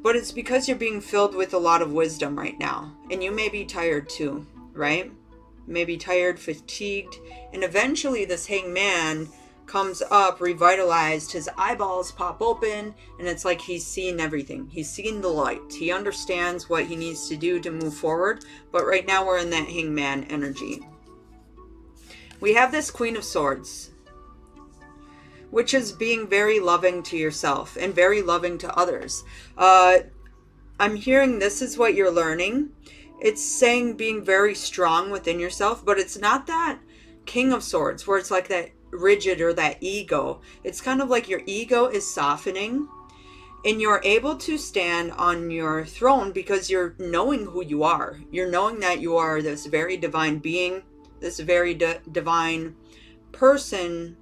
But it's because you're being filled with a lot of wisdom right now. And you may be tired too, right? Maybe tired, fatigued. And eventually this hangman comes up, revitalized. His eyeballs pop open. And it's like he's seen everything. He's seen the light. He understands what he needs to do to move forward. But right now we're in that hangman energy. We have this Queen of Swords, which is being very loving to yourself and very loving to others. I'm hearing this is what you're learning. It's saying being very strong within yourself, but it's not that King of Swords where it's like that rigid or that ego. It's kind of like your ego is softening, and you're able to stand on your throne because you're knowing who you are. You're knowing that you are this very divine being, this very divine person.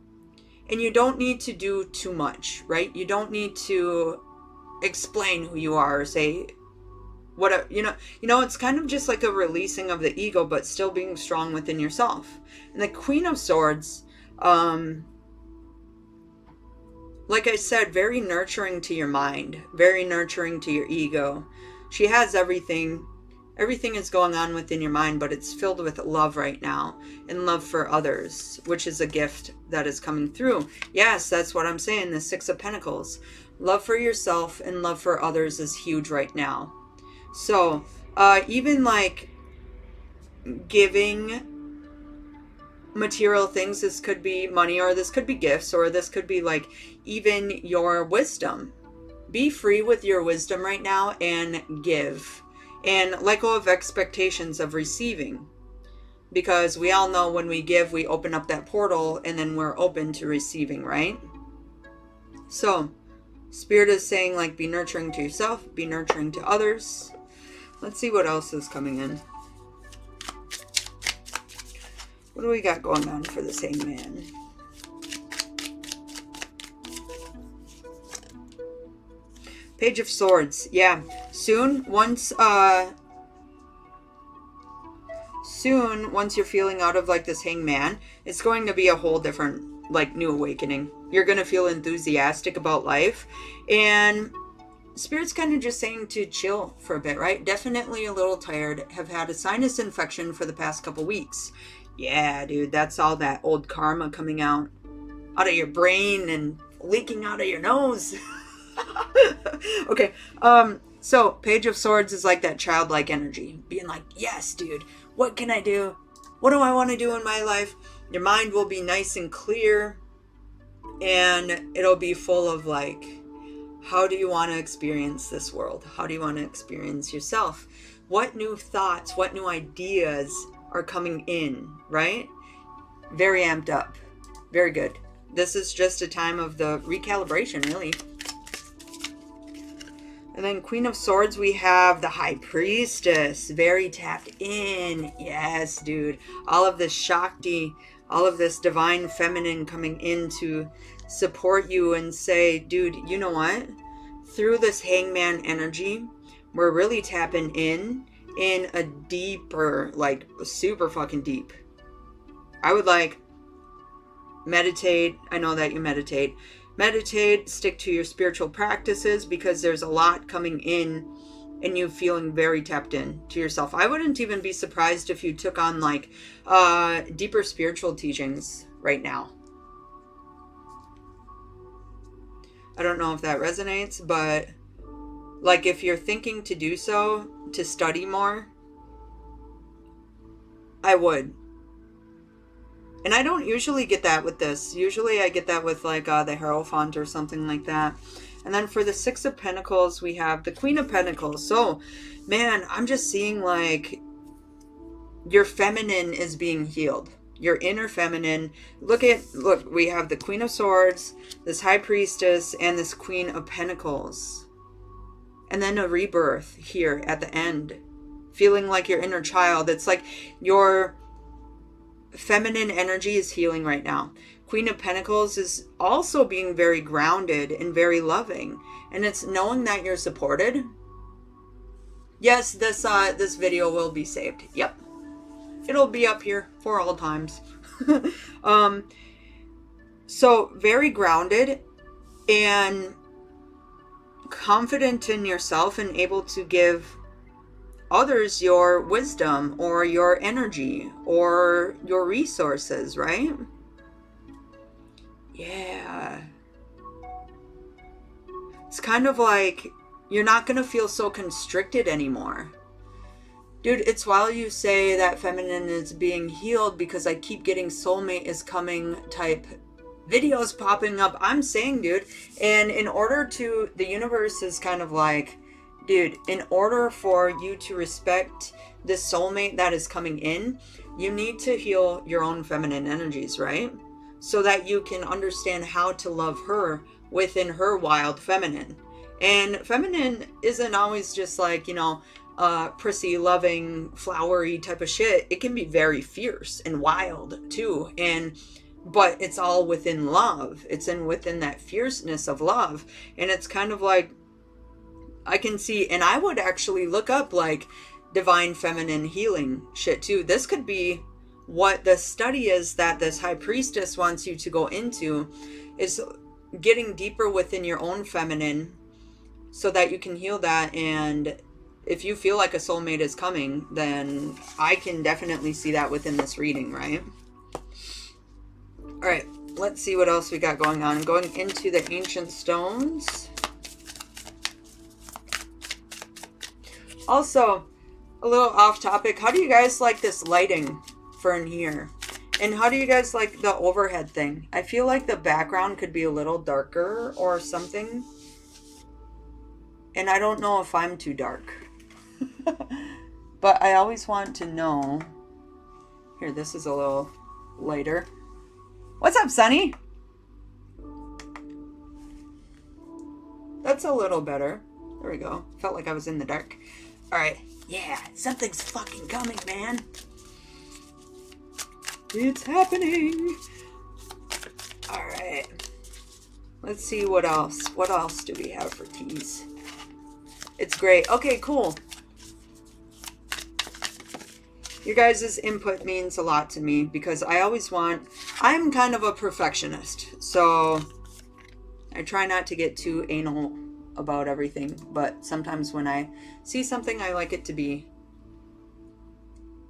And you don't need to do too much, right? You don't need to explain who you are or say what, you know, it's kind of just like a releasing of the ego, but still being strong within yourself. And the Queen of Swords, like I said, very nurturing to your mind, very nurturing to your ego. She has everything. Everything is going on within your mind, but it's filled with love right now, and love for others, which is a gift that is coming through. Yes, that's what I'm saying, the Six of Pentacles. Love for yourself and love for others is huge right now. So, even like giving material things, this could be money, or this could be gifts, or this could be like even your wisdom. Be free with your wisdom right now and give. And let go of expectations of receiving. Because we all know when we give, we open up that portal, and then we're open to receiving, right? So, Spirit is saying, like, be nurturing to yourself, be nurturing to others. Let's see what else is coming in. What do we got going on for the hangman? Page of Swords. Yeah. Soon, once you're feeling out of like this hangman, it's going to be a whole different, like, new awakening. You're going to feel enthusiastic about life. And Spirit's kind of just saying to chill for a bit, right? Definitely a little tired. Have had a sinus infection for the past couple weeks. Yeah, dude, that's all that old karma coming out of your brain and leaking out of your nose. Okay, so Page of Swords is like that childlike energy. Being like, yes, dude, what can I do? What do I want to do in my life? Your mind will be nice and clear. And it'll be full of like, how do you want to experience this world? How do you want to experience yourself? What new thoughts, what new ideas are coming in, right? Very amped up. Very good. This is just a time of the recalibration, really. And then Queen of Swords, we have the High Priestess. Very tapped in. Yes, dude. All of this Shakti, all of this divine feminine coming in to support you and say, dude, you know what? Through this hangman energy, we're really tapping in a deeper, like super fucking deep. I would like meditate. I know that you meditate. Meditate, stick to your spiritual practices, because there's a lot coming in and you feeling very tapped in to yourself. I wouldn't even be surprised if you took on like deeper spiritual teachings right now. I don't know if that resonates, but like if you're thinking to do so, to study more, I would. And I don't usually get that with this. Usually I get that with like the Hierophant or something like that. And then for the Six of Pentacles, we have the Queen of Pentacles. So, man, I'm just seeing like your feminine is being healed. Your inner feminine. Look, we have the Queen of Swords, this High Priestess, and this Queen of Pentacles. And then a rebirth here at the end. Feeling like your inner child. It's like your feminine energy is healing right now. Queen of Pentacles is also being very grounded and very loving. And it's knowing that you're supported. Yes, this video will be saved. Yep. It'll be up here for all times. So very grounded and confident in yourself and able to give others your wisdom or your energy or your resources, right? Yeah. It's kind of like you're not going to feel so constricted anymore. Dude, it's while you say that feminine is being healed because I keep getting soulmate is coming type videos popping up. I'm saying, dude, and in order to, the universe is kind of like, dude, in order for you to respect this soulmate that is coming in, you need to heal your own feminine energies, right? So that you can understand how to love her within her wild feminine. And feminine isn't always just like, you know, prissy, loving, flowery type of shit. It can be very fierce and wild too. But it's all within love. It's within that fierceness of love. And it's kind of like, I can see, and I would actually look up like divine feminine healing shit too. This could be what the study is that this High Priestess wants you to go into, is getting deeper within your own feminine so that you can heal that. And if you feel like a soulmate is coming, then I can definitely see that within this reading, right? All right, let's see what else we got going on. Going into the Ancient Stones. Also, a little off topic, how do you guys like this lighting for in here? And how do you guys like the overhead thing? I feel like the background could be a little darker or something. And I don't know if I'm too dark. But I always want to know. Here, this is a little lighter. What's up, Sunny? That's a little better. There we go. Felt like I was in the dark. Alright. Yeah, something's fucking coming, man. It's happening. Alright. Let's see what else. What else do we have for teas? It's great. Okay, cool. Your guys' input means a lot to me because I'm kind of a perfectionist. So I try not to get too anal about everything. But sometimes when I see something, I like it to be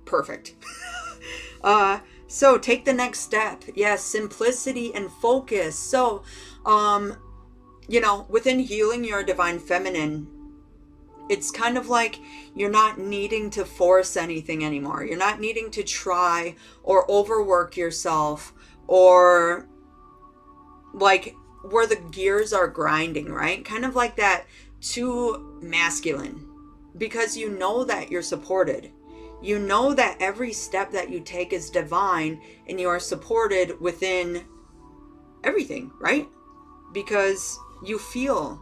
perfect. So take the next step. Yes, simplicity and focus. So, within healing your divine feminine, it's kind of like you're not needing to force anything anymore. You're not needing to try or overwork yourself or like where the gears are grinding, right? Kind of like that too masculine, because you know that you're supported. You know that every step that you take is divine and you are supported within everything, right? Because you feel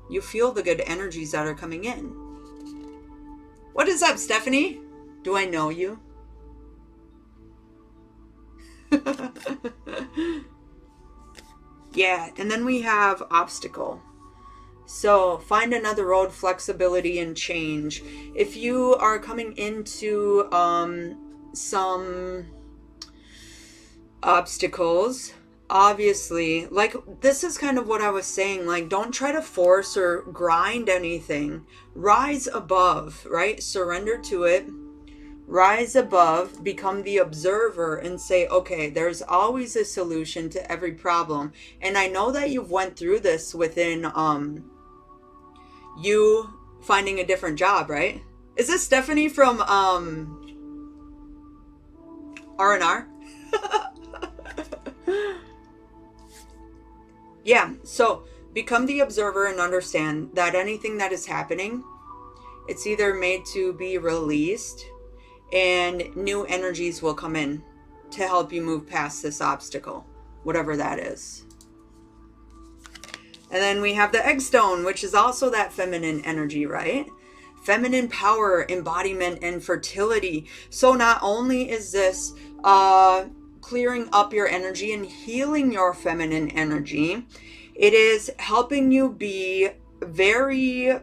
the good energies that are coming in. What is up, Stephanie? Do I know you? Yeah, and then we have obstacle. So find another road, flexibility, and change. If you are coming into some obstacles, obviously, like this is kind of what I was saying, like don't try to force or grind anything. Rise above, right? Surrender to it. Rise above, become the observer and say, okay, there's always a solution to every problem. And I know that you've went through this within you finding a different job, right? Is this Stephanie from R&R? Yeah, so become the observer and understand that anything that is happening, it's either made to be released and new energies will come in to help you move past this obstacle, whatever that is. And then we have the egg stone, which is also that feminine energy, right? Feminine power, embodiment, and fertility. So not only is this clearing up your energy and healing your feminine energy, it is helping you be very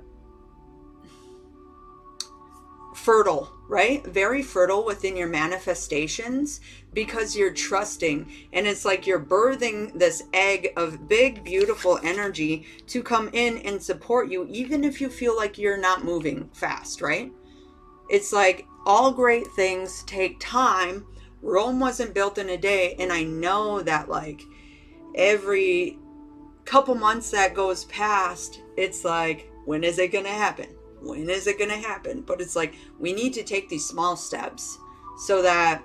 fertile, right? Very fertile within your manifestations because you're trusting. And it's like you're birthing this egg of big, beautiful energy to come in and support you, even if you feel like you're not moving fast, right? It's like all great things take time. Rome wasn't built in a day. And I know that like every couple months that goes past, it's like, when is it going to happen? When is it going to happen? But it's like, we need to take these small steps so that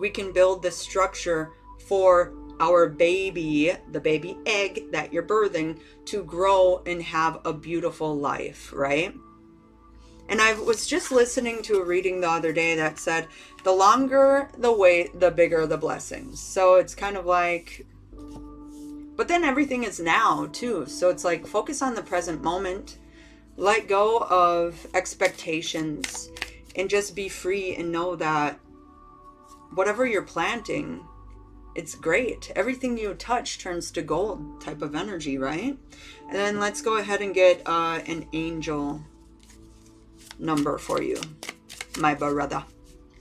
we can build the structure for our baby, the baby egg that you're birthing, to grow and have a beautiful life, right? And I was just listening to a reading the other day that said, the longer the wait, the bigger the blessings. So it's kind of like, but then everything is now too. So it's like, focus on the present moment. Let go of expectations and just be free and know that whatever you're planting, it's great. Everything you touch turns to gold type of energy, right? And then let's go ahead and get an angel number for you, my brother.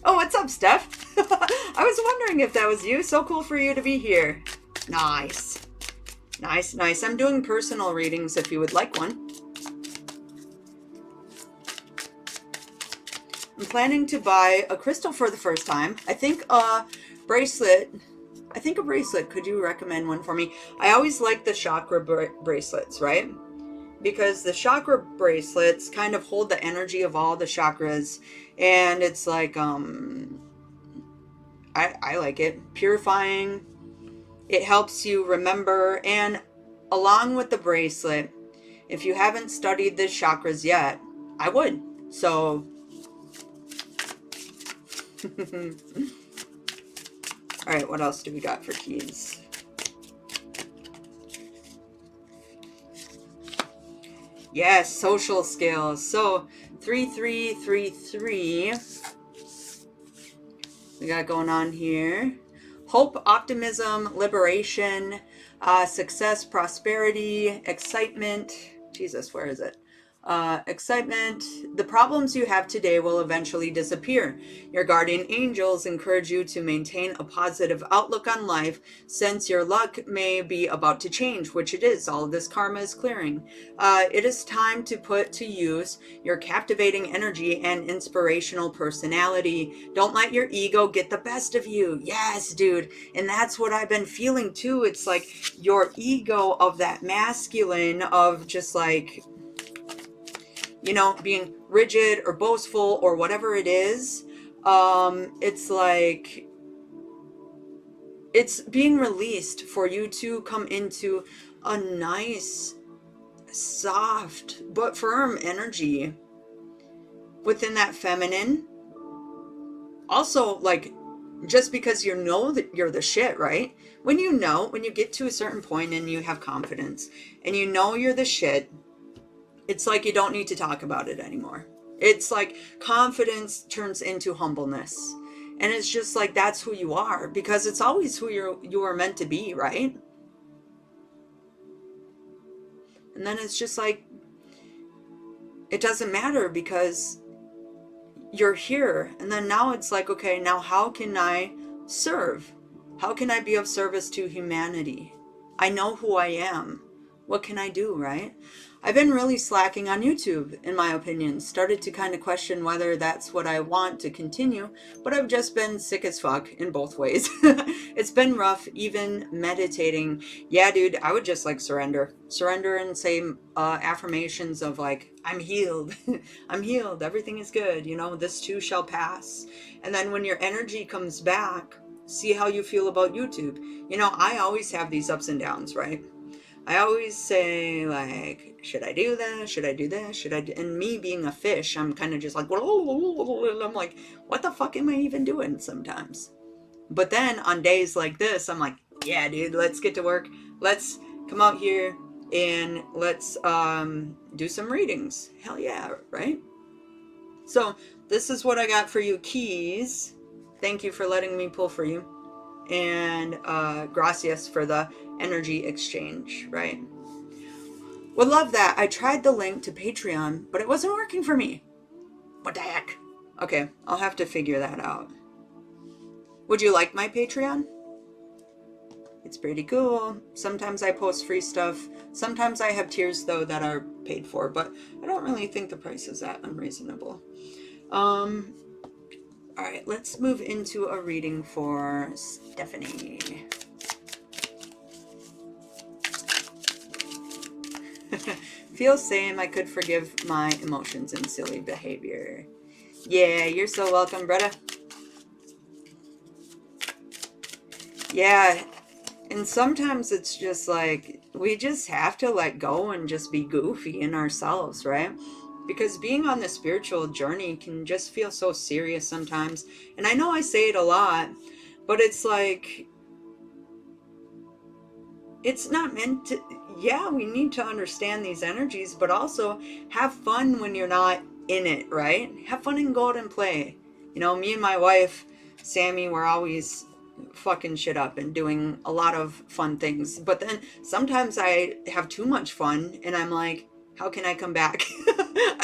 Oh, what's up, Steph? I was wondering if that was you. So cool for you to be here. Nice. Nice, nice. I'm doing personal readings if you would like one. I'm planning to buy a crystal for the first time. I think a bracelet. Could you recommend one for me? I always like the chakra bracelets, right? Because the chakra bracelets kind of hold the energy of all the chakras. And it's like, I like it. Purifying. It helps you remember. And along with the bracelet, if you haven't studied the chakras yet, I would. So all right, what else do we got for keys? Yes, social skills. So 3333 we got going on here. Hope, optimism, liberation, success, prosperity, excitement. Jesus, where is it? Excitement. The problems you have today will eventually disappear. Your guardian angels encourage you to maintain a positive outlook on life since your luck may be about to change, which it is. All of this karma is clearing. It is time to put to use your captivating energy and inspirational personality. Don't let your ego get the best of you. Yes, dude. And that's what I've been feeling too. It's like your ego of that masculine of just like, you know, being rigid or boastful or whatever it is. It's like it's being released for you to come into a nice, soft but firm energy within that feminine. Also, like, just because you know that you're the shit, right? When you get to a certain point and you have confidence and you know you're the shit, it's like you don't need to talk about it anymore. It's like confidence turns into humbleness. And it's just like that's who you are, because it's always who you are meant to be, right? And then it's just like it doesn't matter because you're here. And then now it's like, okay, now how can I serve? How can I be of service to humanity? I know who I am. What can I do, right? I've been really slacking on YouTube, in my opinion. Started to kind of question whether that's what I want to continue, but I've just been sick as fuck in both ways. It's been rough, even meditating. Yeah, dude, I would just like surrender and say affirmations of like, I'm healed. I'm healed. Everything is good. You know, this too shall pass. And then when your energy comes back, see how you feel about YouTube. You know, I always have these ups and downs, right? I always say, like, should I do this? Should I do this? Should I do... And me being a fish, I'm kind of just like, I'm like, what the fuck am I even doing sometimes? But then on days like this, I'm like, yeah, dude, let's get to work. Let's come out here and let's do some readings. Hell yeah, right? So this is what I got for you, keys. Thank you for letting me pull for you. And gracias for the energy exchange, right? Would love that. I tried the link to Patreon, but it wasn't working for me. What the heck? Okay, I'll have to figure that out. Would you like my Patreon? It's pretty cool. Sometimes I post free stuff. Sometimes I have tiers, though, that are paid for, but I don't really think the price is that unreasonable. All right, let's move into a reading for Stephanie. Feel same. I could forgive my emotions and silly behavior. Yeah, you're so welcome, brother. Yeah, and sometimes it's just like we just have to let go and just be goofy in ourselves, right? Because being on the spiritual journey can just feel so serious sometimes. And I know I say it a lot, but it's like, it's not meant to, yeah, we need to understand these energies, but also have fun when you're not in it, right? Have fun and go out and play. You know, me and my wife, Sammy, were always fucking shit up and doing a lot of fun things. But then sometimes I have too much fun and I'm like, how can I come back?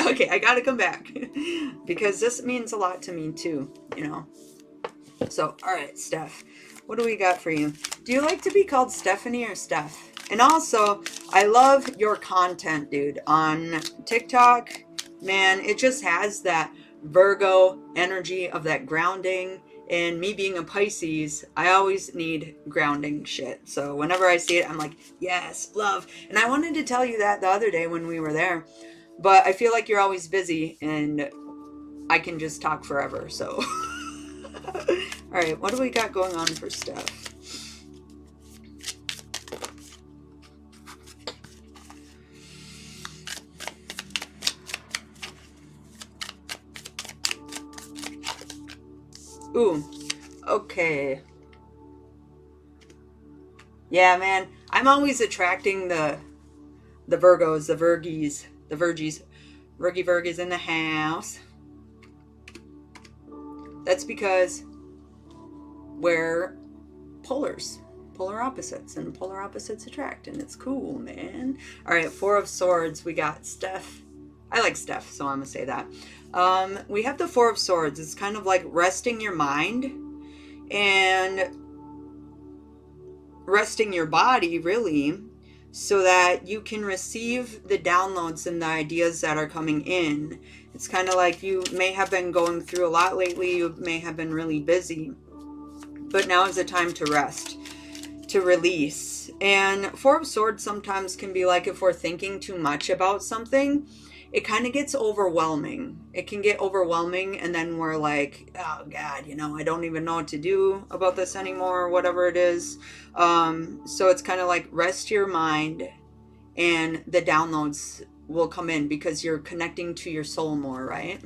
Okay, I gotta come back. Because this means a lot to me too, you know. So, alright, Steph. What do we got for you? Do you like to be called Stephanie or Steph? And also, I love your content, dude. On TikTok, man, it just has that Virgo energy of that grounding. And me being a Pisces, I always need grounding shit. So whenever I see it, I'm like, yes, love. And I wanted to tell you that the other day when we were there. But I feel like you're always busy and I can just talk forever. So, all right, what do we got going on for Steph? Ooh, okay. Yeah, man, I'm always attracting the Virgos, the Virgies, Virgies in the house. That's because we're polar opposites, and polar opposites attract, and it's cool, man. All right, 4 of Swords, we got Steph. I like Steph, so I'm going to say that. We have the Four of Swords. It's kind of like resting your mind and resting your body, really, so that you can receive the downloads and the ideas that are coming in. It's kind of like you may have been going through a lot lately. You may have been really busy. But now is the time to rest, to release. And Four of Swords sometimes can be like if we're thinking too much about something, it kind of gets overwhelming. It can get overwhelming, and then we're like, oh God, I don't even know what to do about this anymore, or whatever it is. So it's kind of like rest your mind, and the downloads will come in because you're connecting to your soul more, right?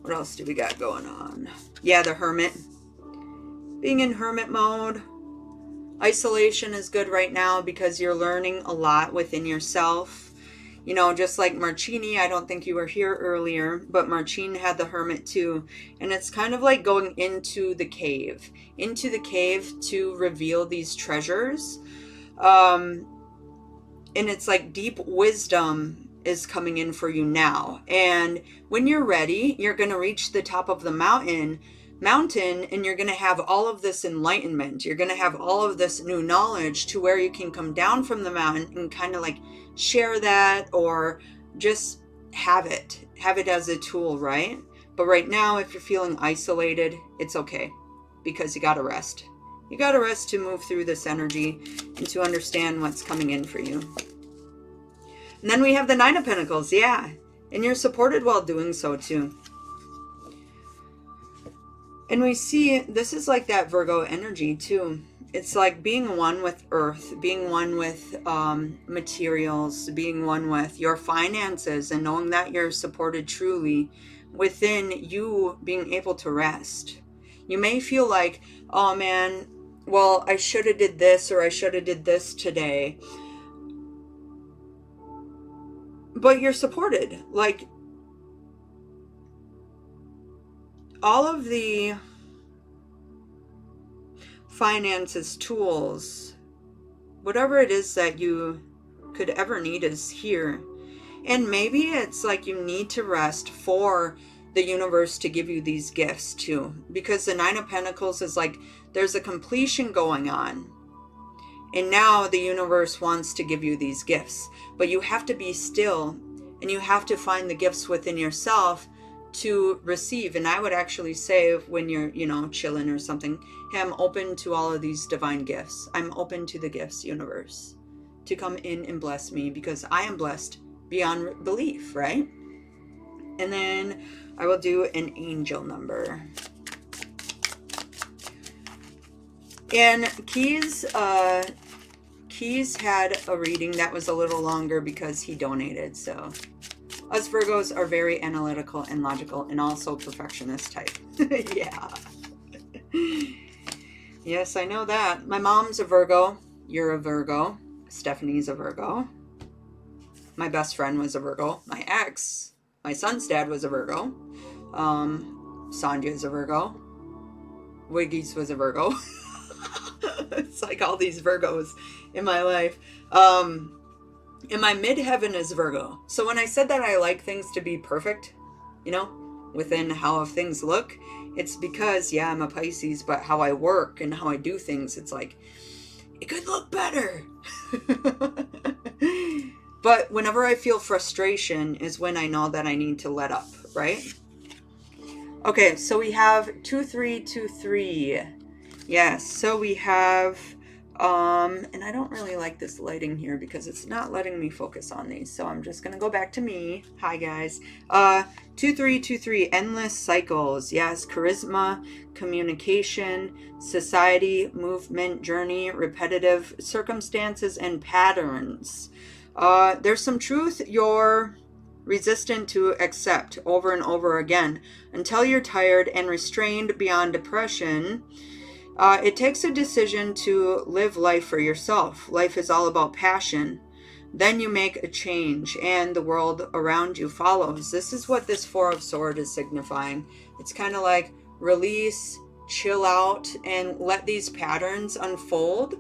What else do we got going on? Yeah, the Hermit. Being in hermit mode. Isolation is good right now because you're learning a lot within yourself. Just like Marcini, I don't think you were here earlier, but Marcin had the Hermit too. And it's kind of like going into the cave to reveal these treasures. And it's like deep wisdom is coming in for you now. And when you're ready, you're going to reach the top of the mountain, and you're going to have all of this enlightenment. You're going to have all of this new knowledge to where you can come down from the mountain and kind of like share that, or just have it as a tool, right? But right now, if you're feeling isolated, it's okay, because you got to rest. You got to rest to move through this energy and to understand what's coming in for you. And then we have the Nine of Pentacles. Yeah. And you're supported while doing so too. And we see this is like that Virgo energy too. It's like being one with earth, being one with materials, being one with your finances, and knowing that you're supported truly within you being able to rest. You may feel like, oh man, well, I should have did this, or I should have did this today. But you're supported. Like, all of the finances, tools, whatever it is that you could ever need is here. And maybe it's like you need to rest for the universe to give you these gifts too. Because the Nine of Pentacles is like there's a completion going on. And now the universe wants to give you these gifts. But you have to be still, and you have to find the gifts within yourself to receive. And I would actually say, when you're, chilling or something, hey, I'm open to all of these divine gifts. I'm open to the gifts, universe, to come in and bless me, because I am blessed beyond belief, right? And then I will do an angel number. And Keys had a reading that was a little longer because he donated. So us Virgos are very analytical and logical, and also perfectionist type. Yeah. Yes, I know that. My mom's a Virgo. You're a Virgo. Stephanie's a Virgo. My best friend was a Virgo. My ex, my son's dad, was a Virgo. Sanja's a Virgo. Wiggy's was a Virgo. It's like all these Virgos in my life. And my midheaven is Virgo. So when I said that I like things to be perfect, within how things look, it's because, yeah, I'm a Pisces, but how I work and how I do things, it's like, it could look better. But whenever I feel frustration is when I know that I need to let up, right? Okay, so we have 2323. Yes, so we have, and I don't really like this lighting here because it's not letting me focus on these. So I'm just going to go back to me. Hi, guys. 2323, endless cycles. Yes, charisma, communication, society, movement, journey, repetitive circumstances, and patterns. There's some truth you're resistant to accept over and over again until you're tired and restrained beyond depression. It takes a decision to live life for yourself. Life is all about passion. Then you make a change and the world around you follows. This is what this Four of Swords is signifying. It's kind of like release, chill out, and let these patterns unfold.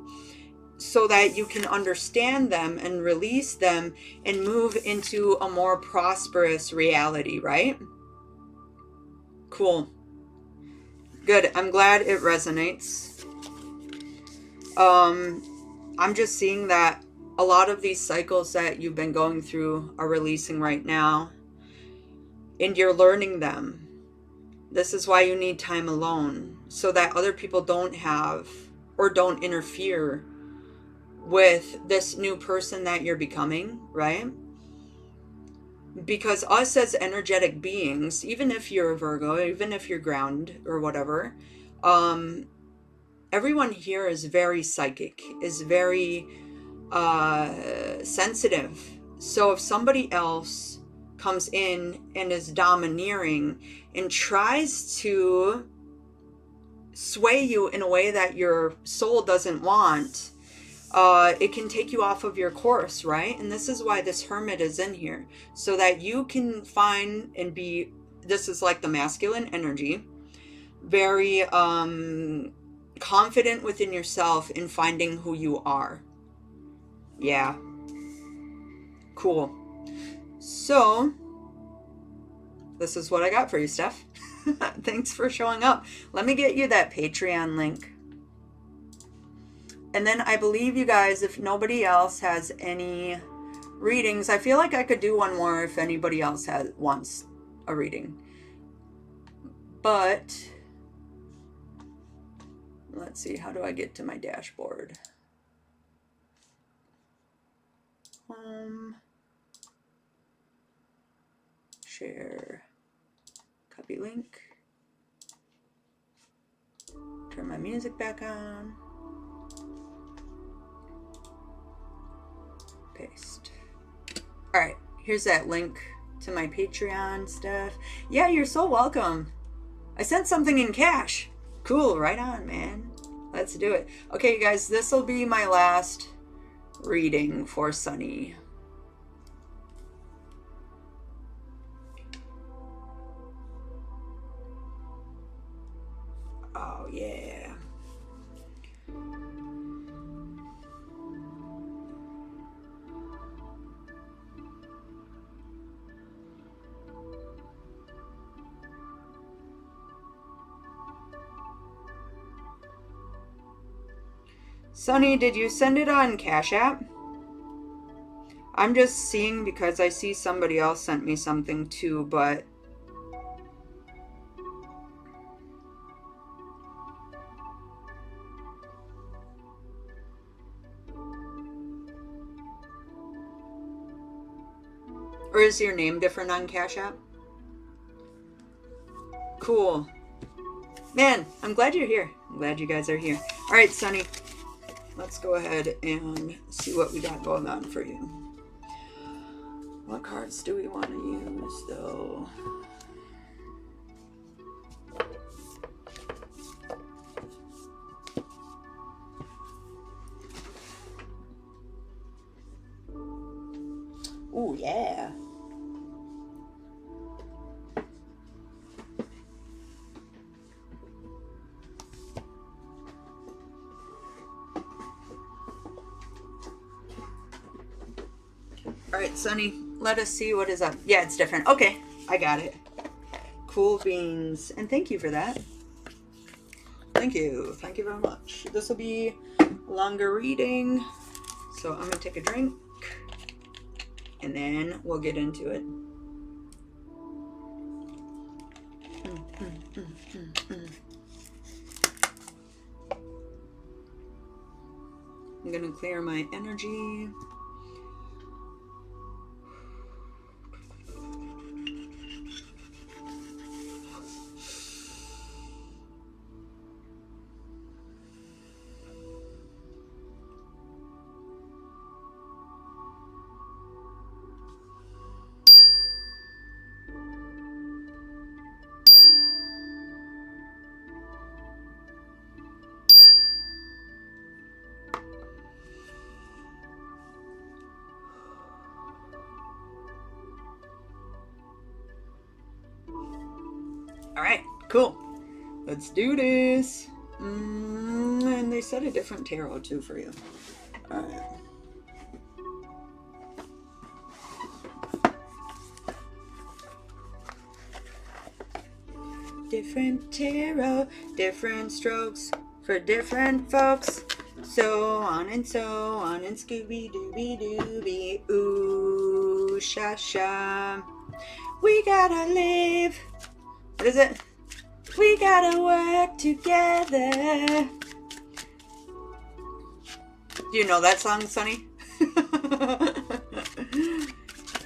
so that you can understand them and release them and move into a more prosperous reality, right? Cool. Good. I'm glad it resonates. I'm just seeing that a lot of these cycles that you've been going through are releasing right now, and you're learning them. This is why you need time alone, so that other people don't have or don't interfere with this new person that you're becoming, right? Because us as energetic beings, even if you're a Virgo, even if you're ground or whatever, everyone here is very psychic, is very sensitive. So if somebody else comes in and is domineering and tries to sway you in a way that your soul doesn't want, it can take you off of your course, right? And this is why this hermit is in here, so that you can find and be, this is like the masculine energy, very confident within yourself in finding who you are. Yeah. Cool. So, this is what I got for you, Steph. Thanks for showing up. Let me get you that Patreon link. And then I believe, you guys, if nobody else has any readings, I feel like I could do one more if anybody else wants a reading. But let's see, how do I get to my dashboard? Home, share, copy link, turn my music back on, paste. All right, here's that link to my Patreon stuff. Yeah, you're so welcome. I sent something in cash. Cool, right on, man. Let's do it. Okay, you guys, this will be my last reading for Sunny. Oh, yeah. Sunny, did you send it on Cash App? I'm just seeing because I see somebody else sent me something too, but or is your name different on Cash App? Cool. Man, I'm glad you're here. I'm glad you guys are here. All right, Sunny. Let's go ahead and see what we got going on for you. What cards do we want to use, though? Ooh, yeah. All right, Sunny, let us see what is up. Yeah, it's different. Okay, I got it. Cool beans. And thank you for that. Thank you. Thank you very much. This will be a longer reading. So I'm going to take a drink. And then we'll get into it. I'm going to clear my energy. All right, cool. Let's do this. And they said a different tarot too for you. All right. Different tarot, different strokes for different folks. So on and Scooby Dooby Dooby, ooh, sha sha. We gotta live. What is it? We gotta work together. Do you know that song, Sonny?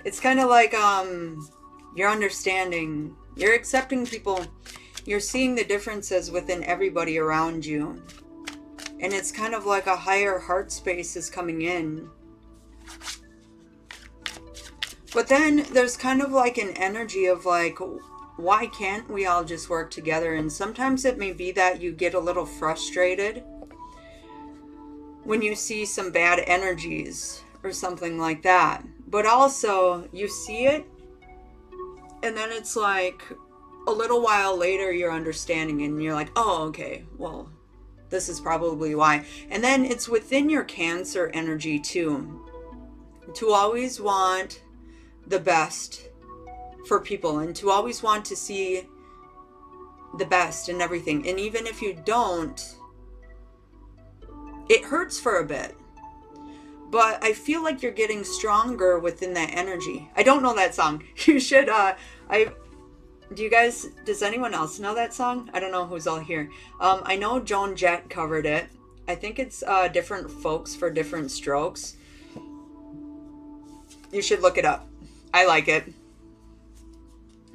It's kind of like you're understanding, you're accepting people, you're seeing the differences within everybody around you, and it's kind of like a higher heart space is coming in. But then there's kind of like an energy of like, why can't we all just work together? And sometimes it may be that you get a little frustrated when you see some bad energies or something like that. But also you see it, and then it's like a little while later you're understanding and you're like, oh, okay, well, this is probably why. And then it's within your Cancer energy too, to always want the best for people and to always want to see the best in everything. And even if you don't, it hurts for a bit. But I feel like you're getting stronger within that energy. I don't know that song. You should, does anyone else know that song? I don't know who's all here. I know Joan Jett covered it. I think it's different folks for different strokes. You should look it up. I like it.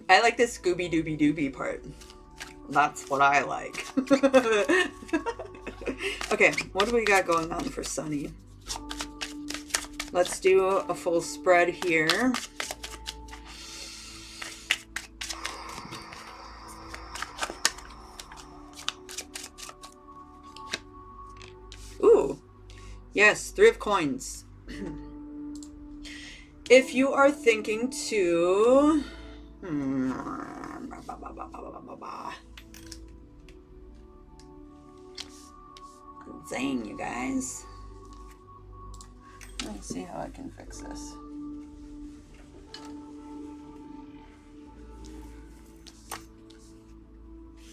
I like the Scooby Dooby Dooby part. That's what I like. Okay, what do we got going on for Sunny? Let's do a full spread here. Ooh, yes, 3 of coins. If you are thinking to... Dang, you guys. Let me see how I can fix this.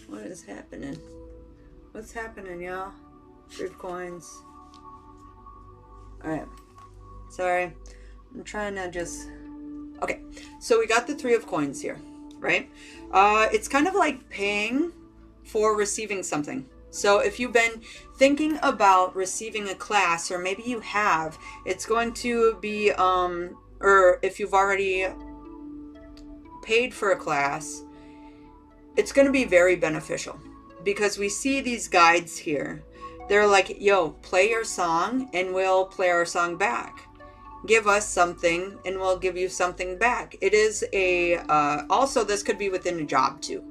What is happening? What's happening, y'all? 3 of coins. Alright. Sorry. I'm trying to just... Okay. So we got the 3 of coins here, right? It's kind of like paying for receiving something. So if you've been thinking about receiving a class, or maybe you have, it's going to be, or if you've already paid for a class, it's going to be very beneficial, because we see these guides here. They're like, yo, play your song and we'll play our song back. Give us something and we'll give you something back. It is a, also this could be within a job too.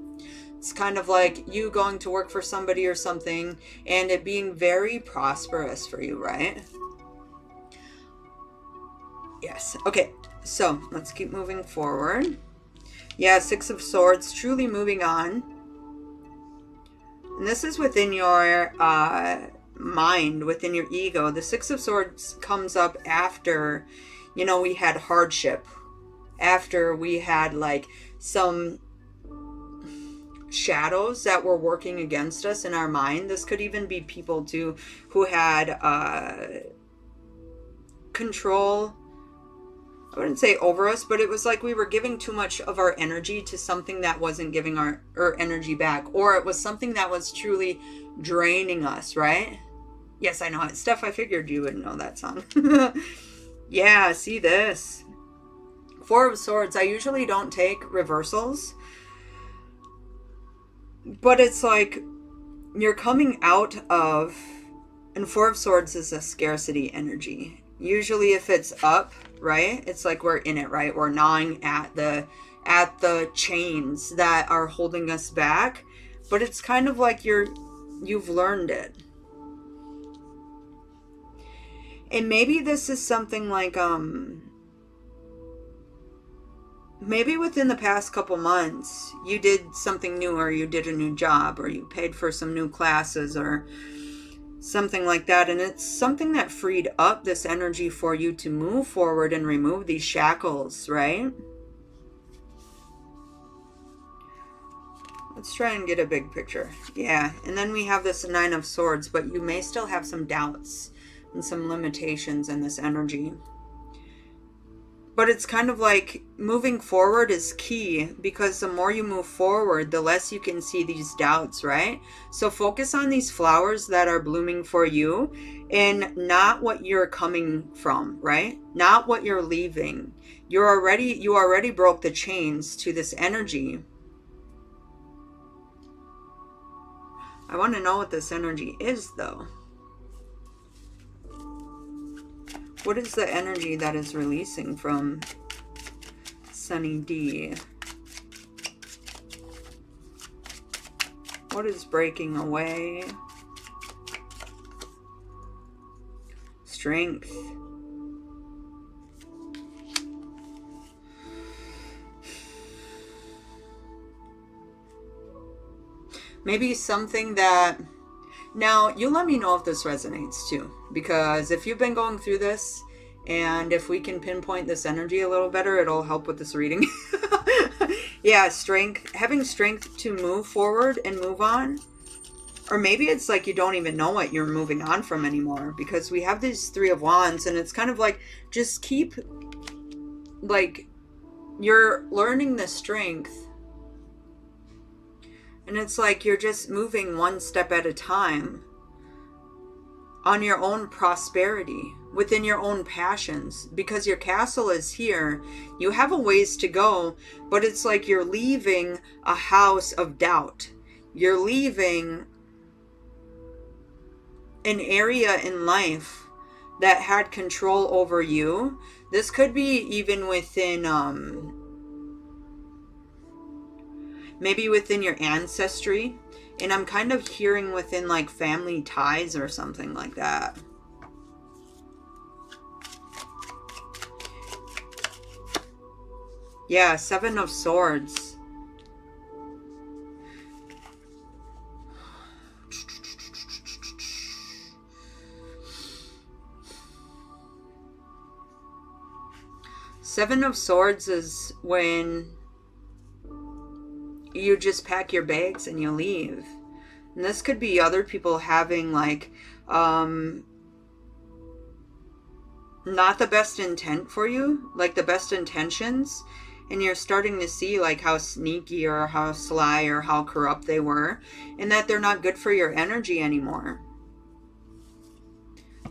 It's kind of like you going to work for somebody or something and it being very prosperous for you, right? Yes. Okay. So let's keep moving forward. Yeah, 6 of Swords, truly moving on. And this is within your mind, within your ego. The 6 of Swords comes up after, you know, we had hardship. After we had like some shadows that were working against us in our mind. This could even be people too who had control, I wouldn't say over us, but it was like we were giving too much of our energy to something that wasn't giving our energy back, or it was something that was truly draining us, right? Yes, I know it. Steph, I figured you would know that song. Yeah, see this. 4 of Swords. I usually don't take reversals, but it's like you're coming out of, and 4 of Swords is a scarcity energy. Usually if it's up, right, it's like we're in it, right? We're gnawing at the chains that are holding us back, but it's kind of like you've learned it. And maybe this is something like maybe within the past couple months you did something new, or you did a new job, or you paid for some new classes, or Something like that. And it's something that freed up this energy for you to move forward and remove these shackles, right? Let's try and get a big picture. Yeah, and then we have this Nine of Swords, but you may still have some doubts and some limitations in this energy. But it's kind of like moving forward is key, because the more you move forward, the less you can see these doubts, right? So focus on these flowers that are blooming for you and not what you're coming from, right? Not what you're leaving. You already broke the chains to this energy. I want to know what this energy is, though. What is the energy that is releasing from Sunny D? What is breaking away? Strength. Maybe something that... Now, you let me know if this resonates too, because if you've been going through this, and if we can pinpoint this energy a little better, it'll help with this reading. Yeah, strength. Having strength to move forward and move on. Or maybe it's like you don't even know what you're moving on from anymore, because we have these Three of Wands, and it's kind of like, just keep, like, you're learning the strength. And it's like you're just moving one step at a time on your own prosperity, within your own passions, because your castle is here. You have a ways to go, but it's like you're leaving a house of doubt. You're leaving an area in life that had control over you. This could be even within, maybe within your ancestry. And I'm kind of hearing within like family ties or something like that. Yeah, Seven of Swords. Seven of Swords is when you just pack your bags and you leave. And this could be other people having like not the best intent for you, like the best intentions, and you're starting to see like how sneaky or how sly or how corrupt they were, and that they're not good for your energy anymore.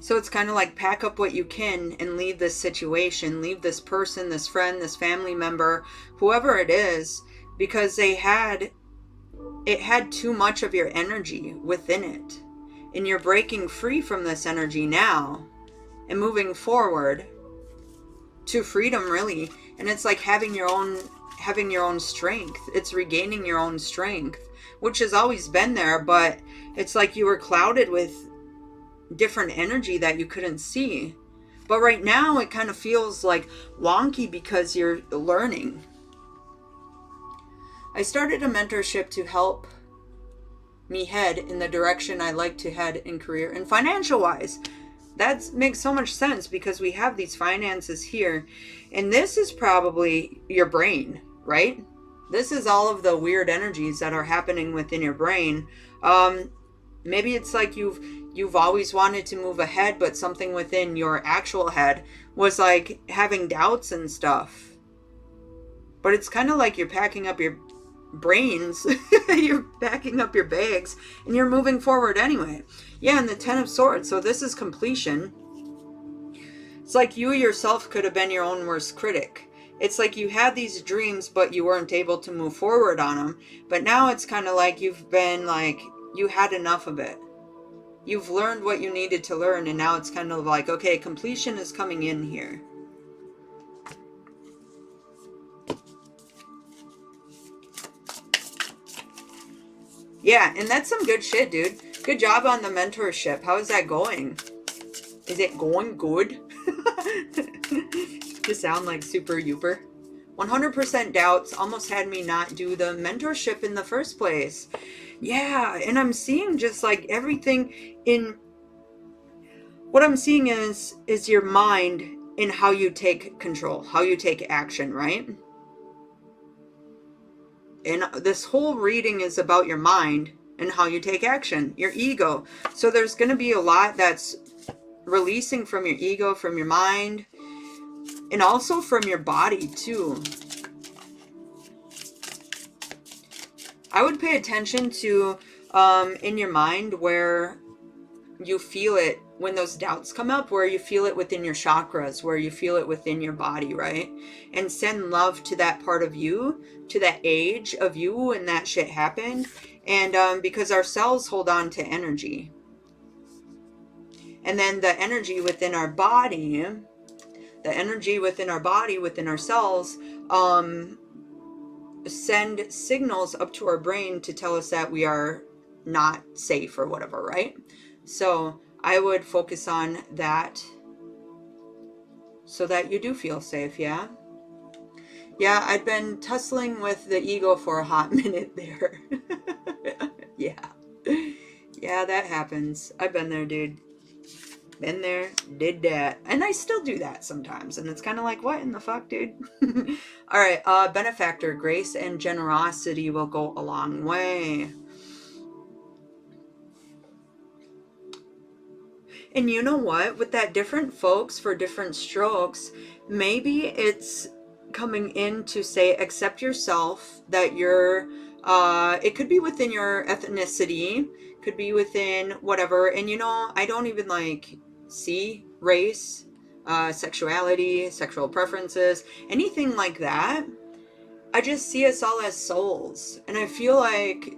So it's kind of like pack up what you can and leave this situation, leave this person, this friend, this family member, whoever it is, because it had too much of your energy within it. And you're breaking free from this energy now and moving forward to freedom, really. And it's like having your own strength. It's regaining your own strength, which has always been there, but it's like you were clouded with different energy that you couldn't see. But right now it kind of feels like wonky because you're learning. I started a mentorship to help me head in the direction I like to head in career and financial wise. That makes so much sense because we have these finances here, and this is probably your brain, right? This is all of the weird energies that are happening within your brain. Maybe it's like you've always wanted to move ahead, but something within your actual head was like having doubts and stuff. But it's kind of like you're packing up your brains, you're packing up your bags, and you're moving forward anyway. Yeah, and the Ten of Swords, so this is completion. It's like you yourself could have been your own worst critic. It's like you had these dreams, but you weren't able to move forward on them. But now it's kind of like you've been like, you had enough of it. You've learned what you needed to learn, and now it's kind of like, okay, completion is coming in here. Yeah, and that's some good shit, dude. Good job on the mentorship. How is that going? Is it going good? You sound like super youper. 100% doubts almost had me not do the mentorship in the first place. Yeah, and I'm seeing just like everything in what I'm seeing is your mind in how you take control, how you take action, right? And this whole reading is about your mind and how you take action, your ego. So there's going to be a lot that's releasing from your ego, from your mind, and also from your body too. I would pay attention to in your mind where you feel it when those doubts come up, where you feel it within your chakras, where you feel it within your body, right? And send love to that part of you, to that age of you when that shit happened. And because our cells hold on to energy. And then the energy within our body, within our cells, send signals up to our brain to tell us that we are not safe or whatever, right? So I would focus on that so that you do feel safe, yeah? Yeah, I'd been tussling with the ego for a hot minute there. Yeah. Yeah, that happens. I've been there, dude. Been there, did that. And I still do that sometimes. And it's kind of like, what in the fuck, dude? All right, benefactor, grace and generosity will go a long way. And you know what? With that, different folks for different strokes, maybe it's coming in to say, accept yourself, that you're, it could be within your ethnicity, could be within whatever. And you know, I don't even like see race, sexuality, sexual preferences, anything like that. I just see us all as souls. And I feel like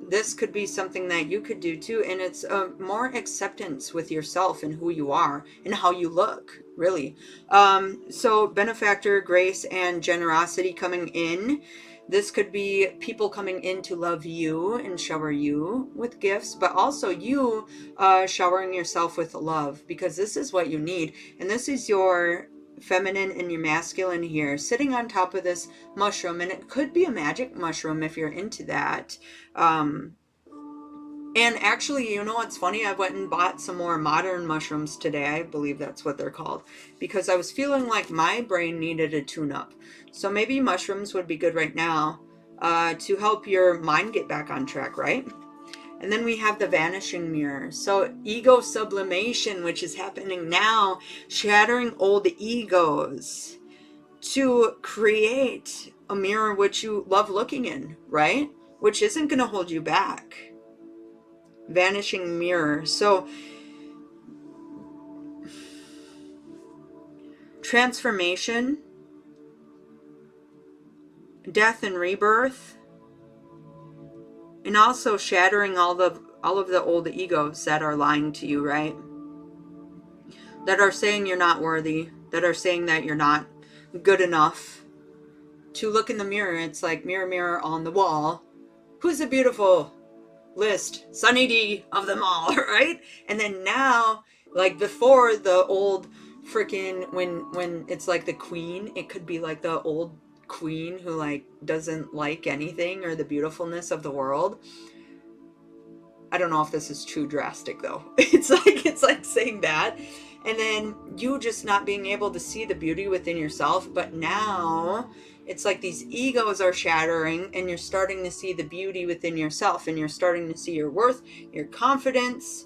this could be something that you could do too. And it's more acceptance with yourself and who you are and how you look, really. So benefactor, grace, and generosity coming in. This could be people coming in to love you and shower you with gifts, but also you showering yourself with love, because this is what you need. And this is your feminine and your masculine here sitting on top of this mushroom, and it could be a magic mushroom if you're into that. And actually, you know what's funny? I went and bought some more modern mushrooms today. I believe that's what they're called, because I was feeling like my brain needed a tune-up. So maybe mushrooms would be good right now to help your mind get back on track, right? And then we have the vanishing mirror. So ego sublimation, which is happening now, shattering old egos to create a mirror which you love looking in, right? Which isn't going to hold you back. Vanishing mirror. So transformation, death and rebirth, and also shattering all of the old egos that are lying to you, right? That are saying you're not worthy, that are saying that you're not good enough. To look in the mirror, it's like, mirror, mirror on the wall, who's the beautiful list, Sunny D of them all, right? And then now, like before, the old freaking, when it's like the queen, it could be like the old queen who like doesn't like anything or the beautifulness of the world. I don't know if this is too drastic though. It's like saying that, and then you just not being able to see the beauty within yourself. But now it's like these egos are shattering, and you're starting to see the beauty within yourself, and you're starting to see your worth, your confidence.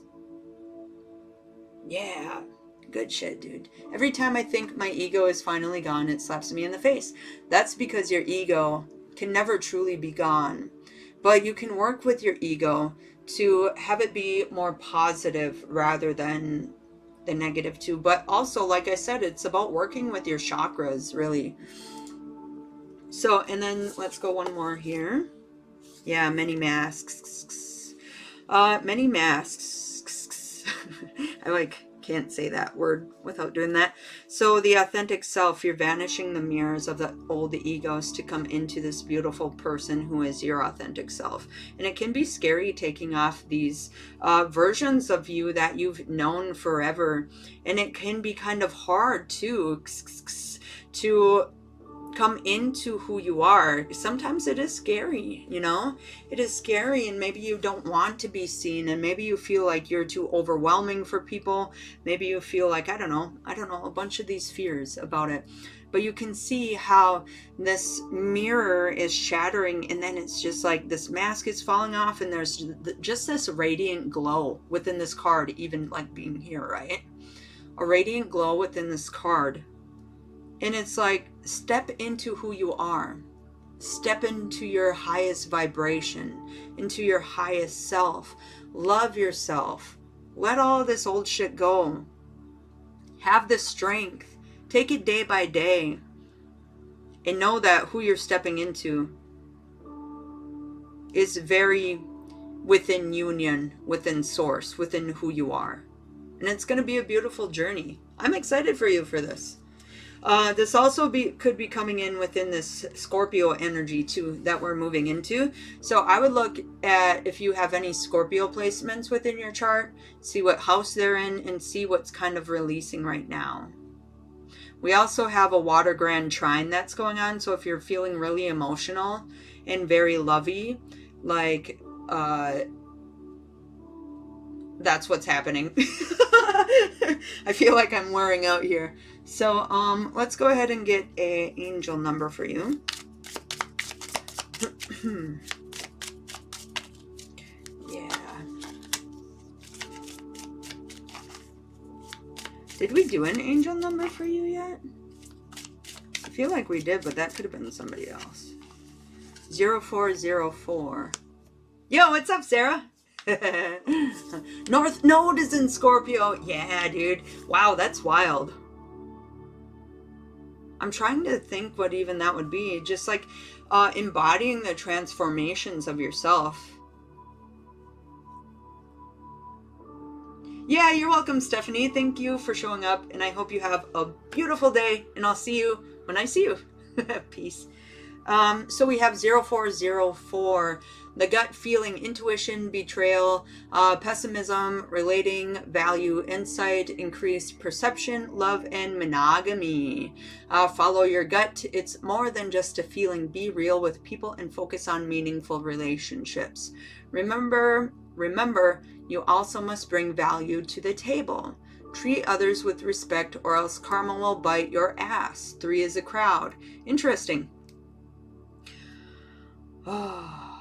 Yeah, good shit, dude. Every time I think my ego is finally gone, it slaps me in the face. That's because your ego can never truly be gone. But you can work with your ego to have it be more positive rather than the negative too. But also, like I said, it's about working with your chakras, really. So, and then let's go one more here. Yeah, many masks. Many masks. I can't say that word without doing that. So the authentic self, you're vanishing the mirrors of the old egos to come into this beautiful person who is your authentic self. And it can be scary taking off these versions of you that you've known forever. And it can be kind of hard too to come into who you are. Sometimes it is scary, you know? It is scary, and maybe you don't want to be seen, and maybe you feel like you're too overwhelming for people. Maybe you feel like, I don't know, a bunch of these fears about it. But you can see how this mirror is shattering, and then it's just like this mask is falling off, and there's just this radiant glow within this card, even like being here, right? A radiant glow within this card. And it's like, step into who you are. Step into your highest vibration, into your highest self. Love yourself. Let all this old shit go. Have the strength. Take it day by day. And know that who you're stepping into is very within union, within source, within who you are. And it's going to be a beautiful journey. I'm excited for you for this. This also could be coming in within this Scorpio energy too that we're moving into. So I would look at if you have any Scorpio placements within your chart, see what house they're in, and see what's kind of releasing right now. We also have a water grand trine that's going on. So if you're feeling really emotional and very lovey, like that's what's happening. I feel like I'm wearing out here. So let's go ahead and get an angel number for you. Yeah. Did we do an angel number for you yet? I feel like we did, but that could have been somebody else. 0404. Yo, what's up, Sarah? North Node is in Scorpio. Yeah, dude. Wow, that's wild. I'm trying to think what even that would be. Just like embodying the transformations of yourself. Yeah, you're welcome, Stephanie. Thank you for showing up, and I hope you have a beautiful day, and I'll see you when I see you. Peace. So we have 0404, the gut feeling, intuition, betrayal, pessimism, relating, value, insight, increased perception, love, and monogamy. Follow your gut. It's more than just a feeling. Be real with people and focus on meaningful relationships. Remember, you also must bring value to the table. Treat others with respect or else karma will bite your ass. 3 is a crowd. Interesting. Oh,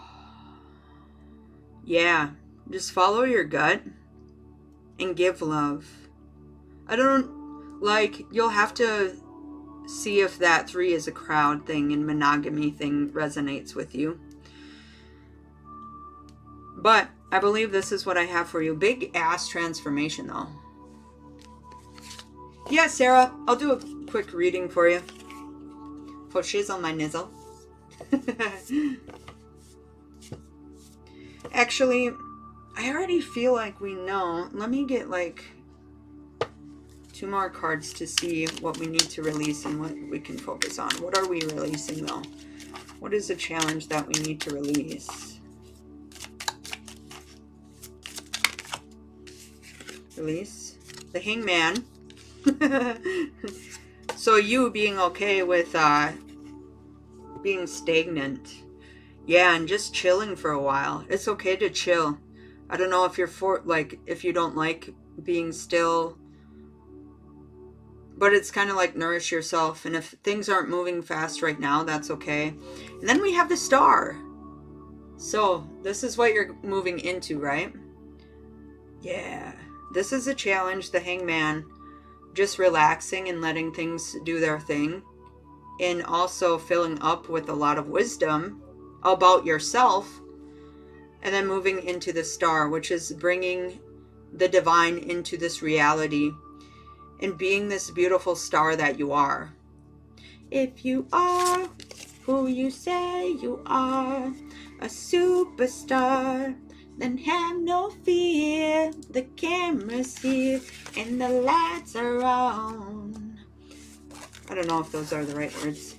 yeah, just follow your gut and give love. I don't, like, you'll have to see if that 3 is a crowd thing and monogamy thing resonates with you. But I believe this is what I have for you. Big ass transformation, though. Yeah, Sarah, I'll do a quick reading for you. For shizzle my nizzle. Actually, I already feel like we know. Let me get like 2 more cards to see what we need to release and what we can focus on. What are we releasing though? What is the challenge that we need to release? Release the Hangman. So you being okay with being stagnant. Yeah, and just chilling for a while. It's okay to chill. I don't know if you're if you don't like being still, but it's kind of like nourish yourself. And if things aren't moving fast right now, that's okay. And then we have the Star. So this is what you're moving into, right? Yeah. This is a challenge, the Hangman. Just relaxing and letting things do their thing. And also filling up with a lot of wisdom about yourself. And then moving into the Star, which is bringing the divine into this reality. And being this beautiful star that you are. If you are who you say you are, a superstar, then have no fear. The camera's here and the lights are on. I don't know if those are the right words.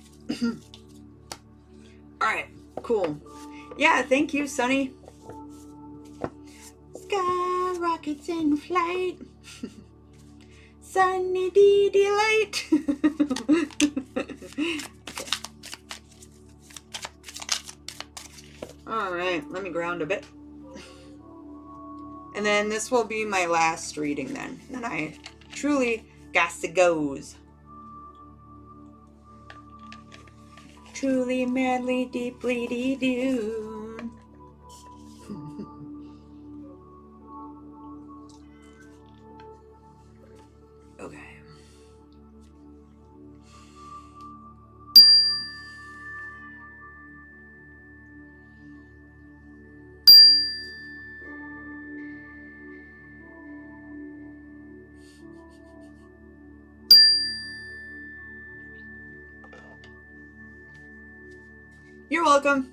Alright, cool. Yeah, thank you, Sunny. Sky rockets in flight. Sunny D delight. Okay. All right, let me ground a bit. And then this will be my last reading then. And I truly got to goes. Truly, madly, deeply, dee-doo. Okay. You're welcome.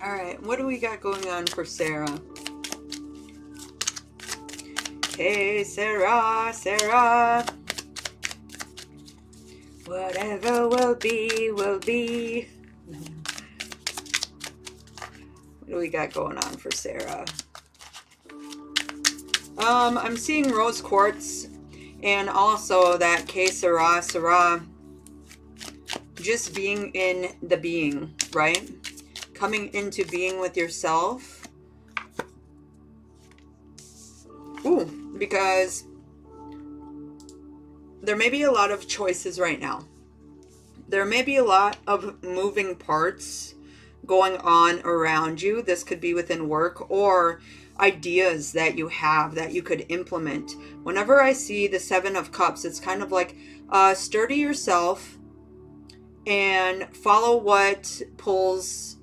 All right, what do we got going on for Sarah? Hey, Sarah, Sarah. Whatever will be, will be. What do we got going on for Sarah? I'm seeing rose quartz and also that que sera, sera. Just being in the being, right? Coming into being with yourself. Ooh, because there may be a lot of choices right now. There may be a lot of moving parts going on around you. This could be within work or ideas that you have that you could implement. Whenever I see the Seven of Cups, it's kind of like sturdy yourself and follow what pulls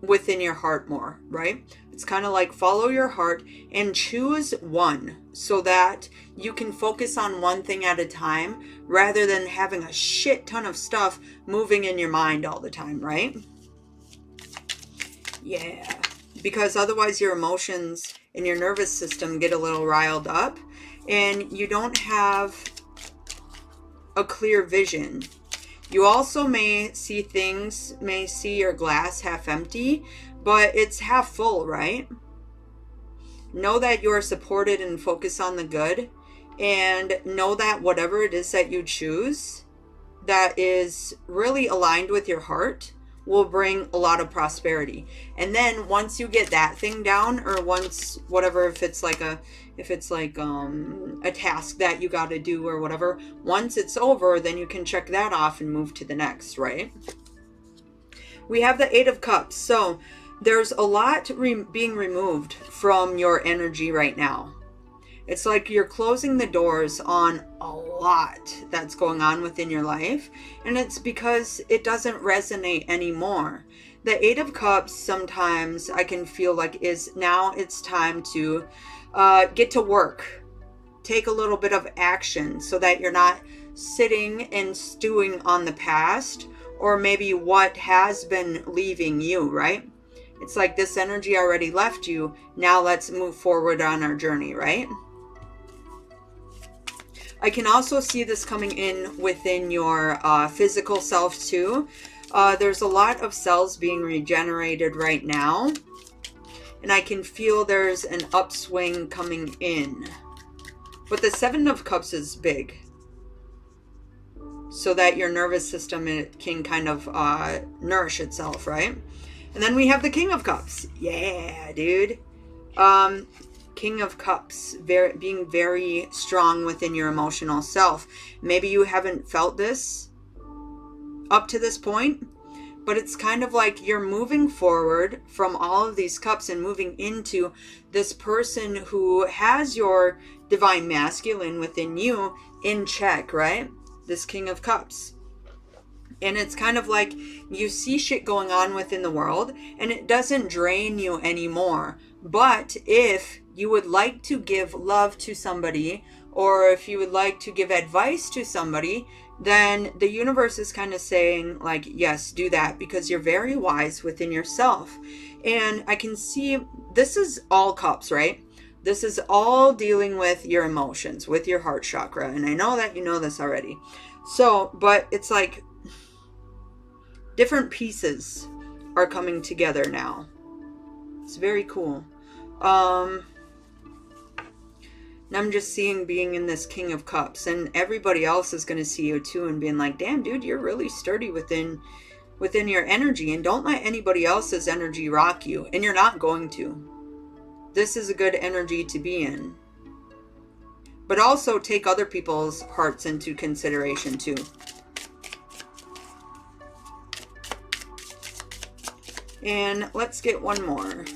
within your heart more, right? It's kind of like follow your heart and choose one so that you can focus on one thing at a time rather than having a shit ton of stuff moving in your mind all the time, right? Yeah, because otherwise your emotions and your nervous system get a little riled up and you don't have a clear vision. You also may see things, may see your glass half empty, but it's half full, right? Know that you're supported and focus on the good, and know that whatever it is that you choose that is really aligned with your heart will bring a lot of prosperity. And then once you get that thing down, or once whatever, if it's like a task that you got to do or whatever, once it's over, then you can check that off and move to the next, right? We have the Eight of Cups. So there's a lot being removed from your energy right now. It's like you're closing the doors on a lot that's going on within your life. And it's because it doesn't resonate anymore. The Eight of Cups sometimes I can feel like is now it's time to get to work. Take a little bit of action so that you're not sitting and stewing on the past or maybe what has been leaving you, right? It's like this energy already left you. Now let's move forward on our journey, right? I can also see this coming in within your physical self too. There's a lot of cells being regenerated right now. And I can feel there's an upswing coming in. But the Seven of Cups is big. So that your nervous system can kind of nourish itself, right? And then we have the King of Cups. Yeah, dude. King of Cups, being very strong within your emotional self. Maybe you haven't felt this up to this point, but it's kind of like you're moving forward from all of these cups and moving into this person who has your divine masculine within you in check, right? This King of Cups. And it's kind of like you see shit going on within the world and it doesn't drain you anymore. But if you would like to give love to somebody, or if you would like to give advice to somebody, then the universe is kind of saying like, yes, do that, because you're very wise within yourself. And I can see this is all cups, right? This is all dealing with your emotions, with your heart chakra. And I know that you know this already. So, but it's like different pieces are coming together now. It's very cool. And I'm just seeing being in this King of Cups, and everybody else is going to see you too and being like, damn, dude, you're really sturdy within within your energy, and don't let anybody else's energy rock you, and you're not going to. This is a good energy to be in. But also take other people's hearts into consideration too. And let's get one more.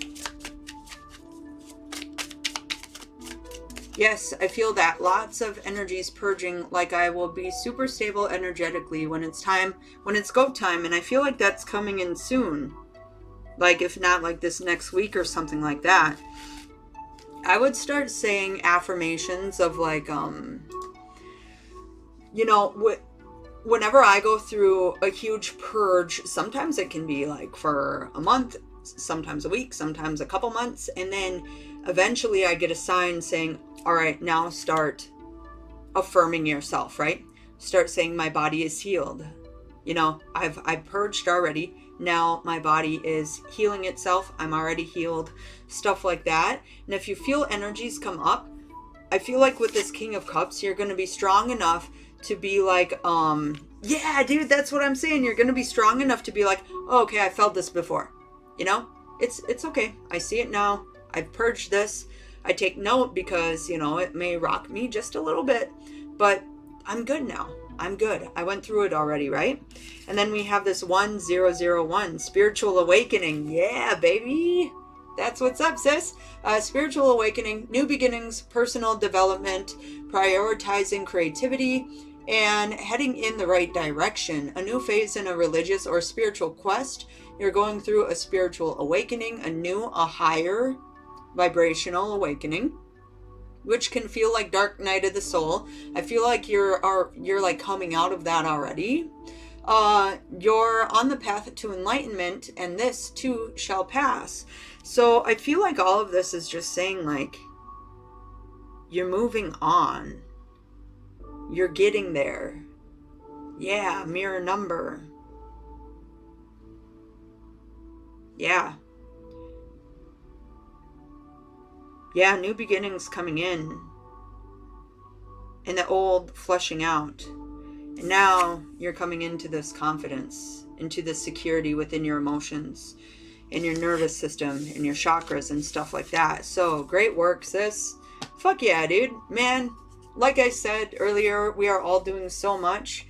Yes, I feel that lots of energies purging, like I will be super stable energetically when it's time, when it's go time, and I feel like that's coming in soon. Like if not like this next week or something like that. I would start saying affirmations of like, you know, whenever I go through a huge purge, sometimes it can be like for a month, sometimes a week, sometimes a couple months, and then eventually I get a sign saying, all right, now start affirming yourself, right? Start saying my body is healed. You know, I've purged already. Now my body is healing itself. I'm already healed. Stuff like that. And if you feel energies come up, I feel like with this King of Cups, you're going to be strong enough to be like, yeah, dude, that's what I'm saying. You're going to be strong enough to be like, oh, okay, I felt this before. You know, it's okay. I see it now. I've purged this. I take note because, you know, it may rock me just a little bit, but I'm good now. I'm good. I went through it already, right? And then we have this 1001, spiritual awakening. Yeah, baby. That's what's up, sis. Spiritual awakening, new beginnings, personal development, prioritizing creativity, and heading in the right direction. A new phase in a religious or spiritual quest. You're going through a spiritual awakening, a higher vibrational awakening, which can feel like dark night of the soul. I feel like you're like coming out of that already. You're on the path to enlightenment, and this too shall pass. So I feel like all of this is just saying like you're moving on. You're getting there. Yeah, mirror number. Yeah. Yeah, new beginnings coming in. And the old flushing out. And now you're coming into this confidence, into this security within your emotions, in your nervous system, in your chakras and stuff like that. So, great work, sis. Fuck yeah, dude. Man, like I said earlier, we are all doing so much.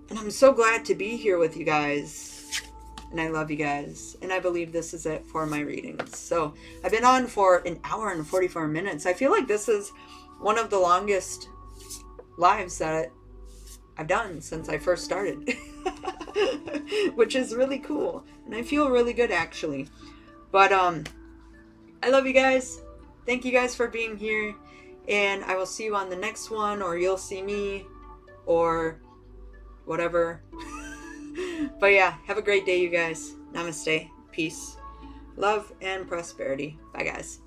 And I'm so glad to be here with you guys. And I love you guys. And I believe this is it for my readings. So I've been on for an hour and 44 minutes. I feel like this is one of the longest lives that I've done since I first started. Which is really cool. And I feel really good actually. But I love you guys. Thank you guys for being here. And I will see you on the next one, or you'll see me, or whatever. But yeah, have a great day, you guys. Namaste. Peace. Love and prosperity. Bye, guys.